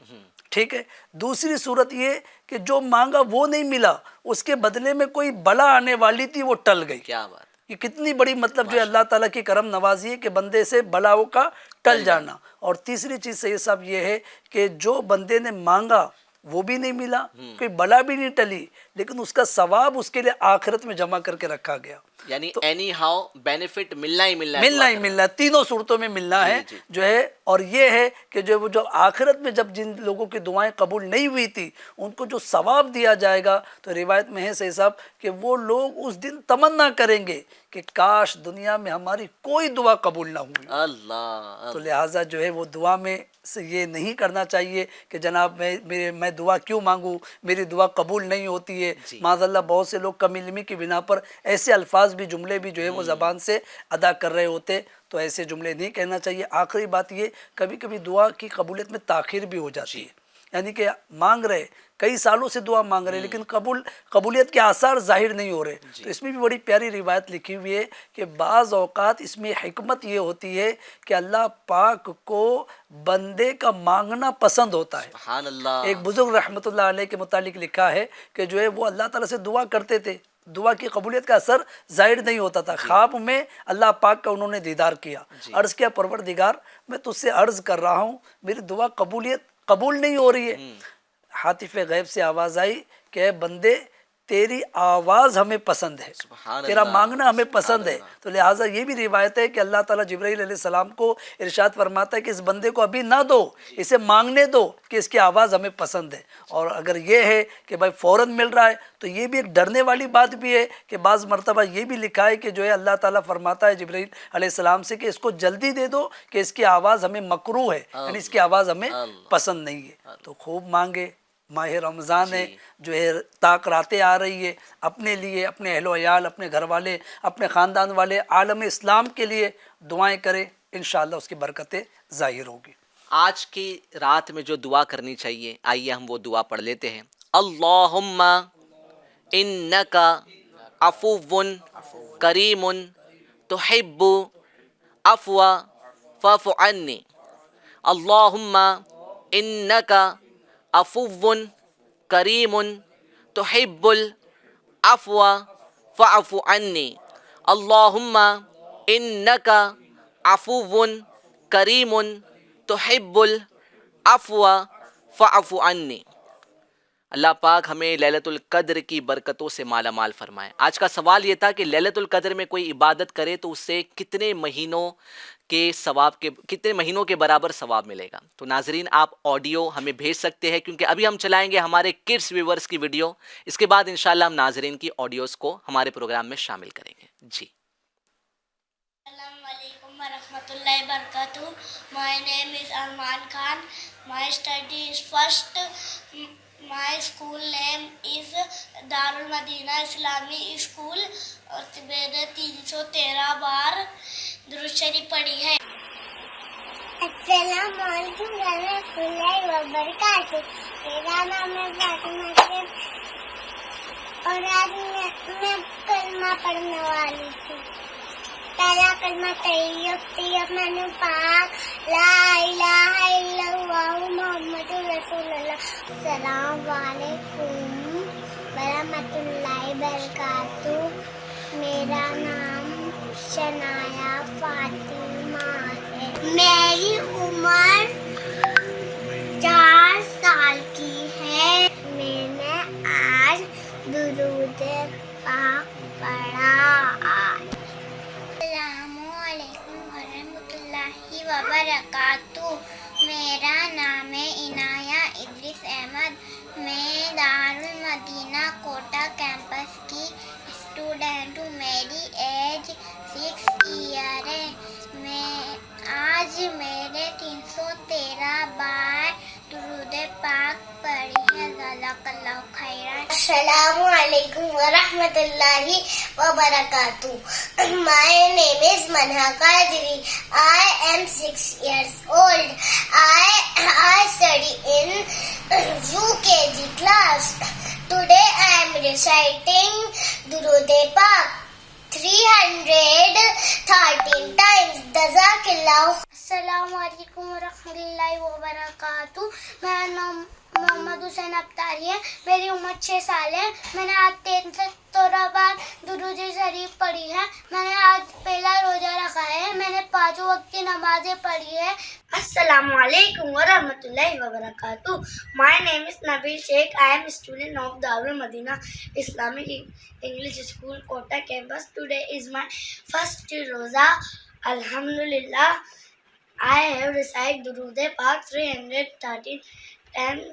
ٹھیک ہے. دوسری صورت یہ کہ جو مانگا وہ نہیں ملا, اس کے بدلے میں کوئی بلا آنے والی تھی وہ ٹل گئی. کیا بات, یہ کتنی بڑی مطلب جو اللہ تعالیٰ کی کرم نوازی ہے کہ بندے سے بلاؤں کا ٹل جانا. اور تیسری چیز سید صاحب یہ ہے کہ جو بندے نے مانگا وہ بھی نہیں ملا, کوئی بلا بھی نہیں ٹلی, لیکن اس کا ثواب اس کے لیے آخرت میں جمع کر کے رکھا گیا. یعنی اینی ہاؤ بینیفٹ ملنا ہی ملنا ہے, ملنا ہی ملنا, تینوں صورتوں میں ملنا ہے جو ہے. اور یہ ہے کہ جو آخرت میں جب جن لوگوں کی دعائیں قبول نہیں ہوئی تھی ان کو جو ثواب دیا جائے گا, تو روایت میں ہے سید صاحب کہ وہ لوگ اس دن تمنا کریں گے کہ کاش دنیا میں ہماری کوئی دعا قبول نہ ہوئی. اللہ. تو لہٰذا جو ہے وہ دعا میں سے یہ نہیں کرنا چاہیے کہ جناب میں دعا کیوں مانگوں, میری دعا قبول نہیں ہوتی ہے. معاذ اللہ بہت سے لوگ کم علمی کی بنا پر ایسے الفاظ بھی, جملے بھی جو ہے وہ زبان سے ادا کر رہے ہوتے, تو ایسے جملے نہیں کہنا چاہیے. آخری بات یہ, کبھی کبھی دعا کی قبولیت میں تاخیر بھی ہو جاتی ہے. یعنی کہ مانگ رہے کئی سالوں سے دعا مانگ رہے لیکن قبولیت کے آثار ظاہر نہیں ہو رہے. تو اس میں بھی بڑی پیاری روایت لکھی ہوئی ہے کہ بعض اوقات اس میں حکمت یہ ہوتی ہے کہ اللہ پاک کو بندے کا مانگنا پسند ہوتا ہے. سبحان اللہ. ایک بزرگ رحمۃ اللہ علیہ کے متعلق لکھا ہے کہ جو ہے وہ اللہ تعالیٰ سے دعا کرتے تھے, دعا کی قبولیت کا اثر ظاہر نہیں ہوتا تھا. خواب میں اللہ پاک کا انہوں نے دیدار کیا, عرض کیا پروردگار میں تجھ سے عرض کر رہا ہوں میری دعا قبول نہیں ہو رہی ہے. حاطف غیب سے آواز آئی کہ اے بندے تیری آواز ہمیں پسند ہے, تیرا مانگنا ہمیں پسند ہے. تو لہٰذا یہ بھی روایت ہے کہ اللہ تعالیٰ جبرائیل علیہ السلام کو ارشاد فرماتا ہے کہ اس بندے کو ابھی نہ دو, اسے مانگنے دو کہ اس کی آواز ہمیں پسند ہے. اور اگر یہ ہے کہ بھائی فوراً مل رہا ہے تو یہ بھی ایک ڈرنے والی بات بھی ہے کہ بعض مرتبہ یہ بھی لکھا ہے کہ جو ہے اللہ تعالیٰ فرماتا ہے جبرائیل علیہ السلام سے کہ اس کو جلدی دے دو کہ اس کی آواز ہمیں مکروہ ہے, یعنی اس کی آواز ہمیں پسند نہیں ہے. تو خوب مانگے. ماہ رمضان ہے, جو ہے طاق راتیں آ رہی ہے, اپنے لیے, اپنے اہل و عیال, اپنے گھر والے, اپنے خاندان والے, عالم اسلام کے لیے دعائیں کریں, انشاءاللہ اس کی برکتیں ظاہر ہوگی. آج کی رات میں جو دعا کرنی چاہیے, آئیے ہم وہ دعا پڑھ لیتے ہیں. اللہم انکا عفو کریم تحب عفو فاعف عنی. اللہم انکا عفو کریم تحب العفو فاعف عنی. اللہم انکا عفو کریم تحب العفو فاعف عنی. اللہ پاک ہمیں لیلۃ القدر کی برکتوں سے مالا مال فرمائے. آج کا سوال یہ تھا کہ لیلۃ القدر میں کوئی عبادت کرے تو اس سے کتنے مہینوں کے برابر ثواب ملے گا. تو ناظرین آپ آڈیو ہمیں بھیج سکتے ہیں, کیونکہ ابھی ہم چلائیں گے ہمارے کڈس ویورز کی ویڈیو, اس کے بعد انشاءاللہ ہم ناظرین کی آڈیوز کو ہمارے پروگرام میں شامل کریں گے. جی السلام علیکم ورحمۃ اللہ وبرکاتہ. My name is Arman Khan. My study is first. My school name is Darul Madina Islami School. اور میں نے 313 بار درود شریف پڑھی ہے. السلام علیکم ورحمۃ اللہ وبرکاتہ. میرا نام ہے فاطمہ شیخ اور آج میں کلمہ پڑھنے والی تھی. پہلا کلمہ طیب من پاک لا الہ الا اللہ محمد رسول اللہ. السلام علیکم ورحمۃ اللہ وبرکاتہ. میرا نام شنایا فاطمہ ہے. میری عمر 4 سال کی ہے. میں نے آج درود پاک پڑھا. السلام علیکم ورحمۃ اللہ وبرکاتہ. میرا نام ہے عنایہ ادریس احمد. میں دارالمدینہ کوٹا کیمپس کی اسٹوڈنٹ ہوں. میری ایج 6 ایئر ہے. میں آج میرے 313 بار درود پاک پڑھی ہے. جزاک اللہ خیرا. السلام علیکم ورحمۃ اللہ وبرکاتہ. My name is Manha Qadri. I am 6 years old. I study in UKG class. Today I am reciting Durud Pak 313 times. Jazakillah. السلام علیکم ورحمۃ اللہ وبرکاتہ. میرا نام محمد حسین ابتاری ہے. میری عمر 6 سال ہے. میں نے آج 313 بار درود شریف پڑھی ہے. میں نے آج پہلا روزہ رکھا ہے. میں نے 5 وقت کی نمازیں پڑھی ہے. السلام علیکم ورحمۃ اللہ وبرکاتہ. My name is Nabil Sheikh. I am a student of Darul Madina Islamic English School, Kota campus. Today is my first roza. Alhamdulillah. I have recited Durud Pak 313 times.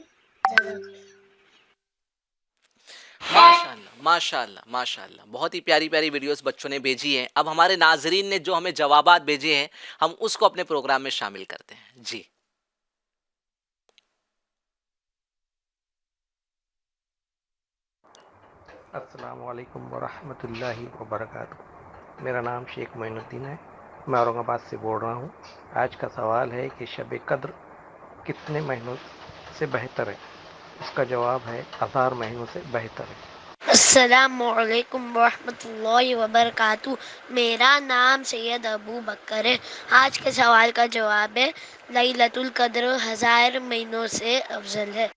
ماشاءاللہ ماشاءاللہ بہت ہی پیاری پیاری ویڈیوز بچوں نے بھیجی ہیں. اب ہمارے ناظرین نے جو ہمیں جوابات بھیجے ہیں ہم اس کو اپنے پروگرام میں شامل کرتے ہیں. جی السلام علیکم ورحمۃ اللہ وبرکاتہ. میرا نام شیخ معین الدین ہے. میں اورنگ آباد سے بول رہا ہوں. آج کا سوال ہے کہ شب قدر کتنے مہینوں سے بہتر ہے؟ اس کا جواب ہے 1000 مہینوں سے بہتر ہے۔ السلام علیکم ورحمۃ اللہ وبرکاتہ۔ میرا نام سید ابو بکر ہے۔ آج کے سوال کا جواب ہے لیلۃ القدر 1000 مہینوں سے افضل ہے۔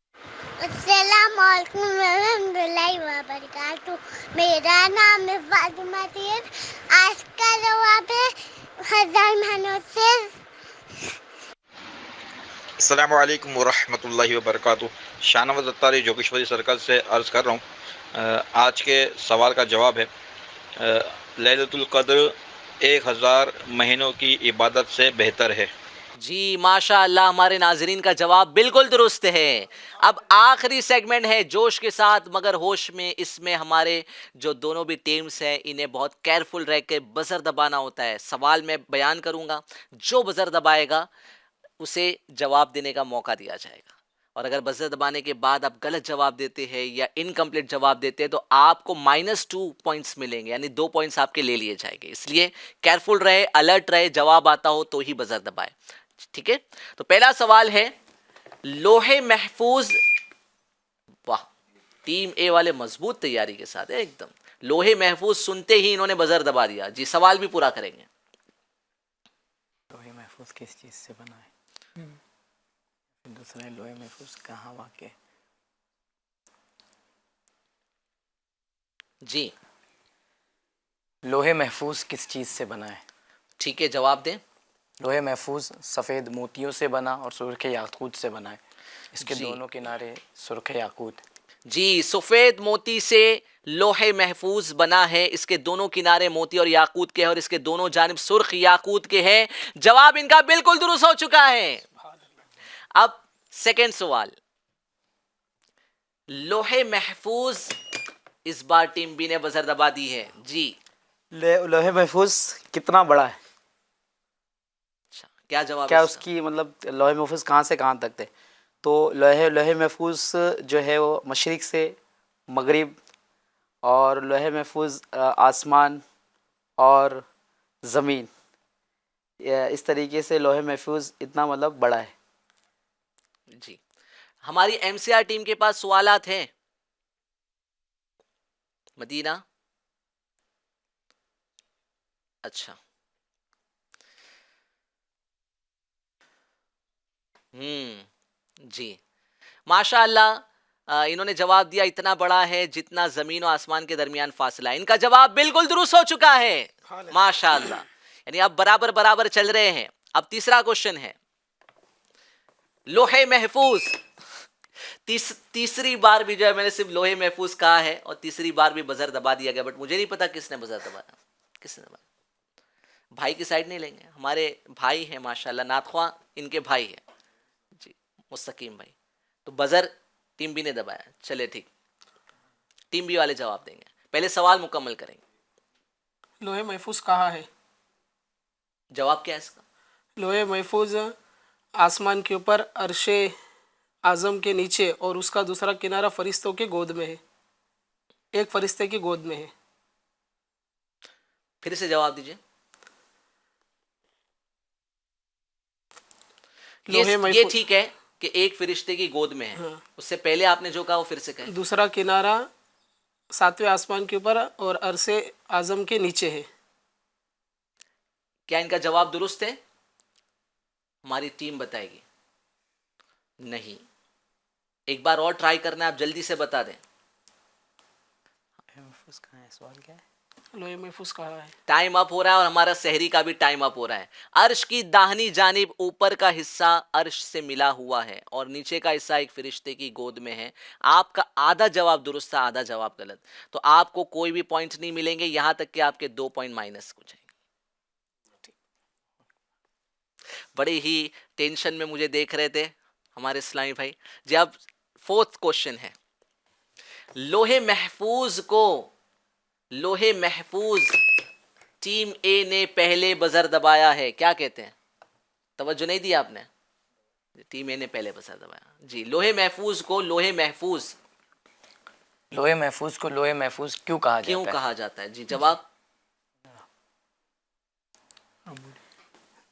السلام علیکم ورحمۃ اللہ وبرکاتہ۔ میرا نام ہے فاطمہ طیب۔ آج کا جواب ہے 1000 مہینوں سے۔ السلام علیکم ورحمۃ اللہ وبرکاتہ۔ شاہ نواز اتاری جوگیشوری سرکل سے عرض کر رہا ہوں، آج کے سوال کا جواب ہے لیلۃ القدر 1000 مہینوں کی عبادت سے بہتر ہے۔ جی ماشاء اللہ، ہمارے ناظرین کا جواب بالکل درست ہے۔ اب آخری سیگمنٹ ہے جوش کے ساتھ مگر ہوش میں۔ اس میں ہمارے جو دونوں بھی ٹیمز ہیں انہیں بہت کیئرفل رہ کے بزر دبانا ہوتا ہے۔ سوال میں بیان کروں گا، جو بزر دبائے گا اسے جواب دینے کا موقع دیا جائے گا، اور اگر بزر دبانے کے بعد آپ غلط جواب دیتے ہیں یا انکمپلیٹ جواب دیتے ہیں تو آپ کو -2 پوائنٹس ملیں گے، یعنی 2 پوائنٹس آپ کے لے لیے جائیں گے۔ اس لیے کیئرفل رہے، الرٹ رہے، جواب آتا ہو تو ہی بزر دبائے، ٹھیک ہے؟ تو پہلا سوال ہے لوح محفوظ۔ واہ، ٹیم اے والے مضبوط تیاری کے ساتھ ہے ایک دم۔ لوح محفوظ سنتے ہی انہوں نے بزر دبا دیا۔ جی سوال بھی پورا کریں گے۔ لوح محفوظ کس چیز سے بنا ہے؟ دوسرا لوح محفوظ کہاں واقع ہے؟ جی لوح محفوظ کس چیز سے بنا ہے؟ ٹھیک ہے، جواب دیں۔ لوح محفوظ سفید موتیوں سے بنا اور سرخ یاقوت سے بنا ہے۔ اس کے جی دونوں کنارے سرخ یاقوت۔ جی سفید موتی سے لوح محفوظ بنا ہے، اس کے دونوں کنارے موتی اور یاقوت کے ہیں اور اس کے دونوں جانب سرخ یاقوت کے ہیں۔ جواب ان کا بالکل درست ہو چکا ہے۔ اب سیکنڈ سوال، لوح محفوظ، اس بار ٹیم بی نے بزر دبا دی ہے۔ جی لوح محفوظ کتنا بڑا ہے؟ کیا جواب؟ کیا اس کی مطلب لوح محفوظ کہاں سے کہاں تک تھے؟ تو لوح محفوظ جو ہے وہ مشرق سے مغرب، اور لوح محفوظ آسمان اور زمین، اس طریقے سے لوح محفوظ اتنا مطلب بڑا ہے۔ جی ہماری ایم سی آر ٹیم کے پاس سوالات ہیں؟ مدینہ، اچھا جی ماشاء اللہ، انہوں نے جواب دیا اتنا بڑا ہے جتنا زمین و آسمان کے درمیان فاصلہ ہے۔ ان کا جواب بالکل درست ہو چکا ہے ماشاء اللہ، یعنی اب برابر برابر چل رہے ہیں۔ اب تیسرا کوشچن ہے لوح محفوظ۔ تیسری بار بھی جو ہے میں نے صرف لوح محفوظ کہا ہے اور تیسری بار بھی بزر دبا دیا گیا، بٹ مجھے نہیں پتا کس نے بزر دبایا، کس نے دبایا۔ بھائی کی سائڈ نہیں لیں گے، ہمارے بھائی ہیں ماشاءاللہ، نعت خواں ان کے بھائی ہیں جی، مستقیم بھائی۔ تو بزر ٹیم بی نے دبایا، چلے ٹھیک، ٹیم بی والے جواب دیں گے، پہلے سوال مکمل کریں گے۔ لوح محفوظ کہاں ہے؟ جواب کیا ہے اس کا؟ لوح محفوظ آسمان کے اوپر عرش اعظم کے نیچے، اور اس کا دوسرا کنارہ فرشتوں کے گود میں ہے، ایک فرشتے کی گود میں ہے۔ پھر سے جواب دیجئے۔ یہ ٹھیک ہے کہ ایک فرشتے کی گود میں ہے، اس سے پہلے آپ نے جو کہا وہ پھر سے کہیں۔ دوسرا کنارہ 7ویں آسمان کے اوپر اور عرش اعظم کے نیچے ہے۔ کیا ان کا جواب درست ہے؟ ہماری ٹیم بتائے گی۔ نہیں، ایک بار اور ٹرائی کرنا ہے، آپ جلدی سے بتا دیں۔ محفوظ کہاں ہے؟ سوال کیا ہے؟ لوح محفوظ کہاں ہے؟ ٹائم اپ ہو رہا ہے اور ہمارا سحری کا بھی ٹائم اپ ہو رہا ہے۔ عرش کی داہنی جانب اوپر کا حصہ عرش سے ملا ہوا ہے اور نیچے کا حصہ ایک فرشتے کی گود میں ہے۔ آپ کا آدھا جواب درست تھا، آدھا جواب غلط، تو آپ کو کوئی بھی پوائنٹ نہیں ملیں گے، یہاں تک کہ آپ کے 2 پوائنٹ مائنس ہو جائیں گے۔ بڑے ہی ٹینشن میں مجھے دیکھ رہے تھے ہمارے اسلامی بھائی جی۔ اب 4تھ کوشچن ہے، لوح محفوظ کو، لوح محفوظ ٹیم اے نے پہلے بزر دبایا ہے، کیا کہتے ہیں؟ توجہ نہیں دی آپ نے؟ ٹیم اے نے پہلے بزر دبایا جی۔ لوح محفوظ کو لوح محفوظ، لوح محفوظ کو لوح محفوظ کیوں کہا جاتا ہے؟ کیوں کہا جاتا ہے؟ جی جواب۔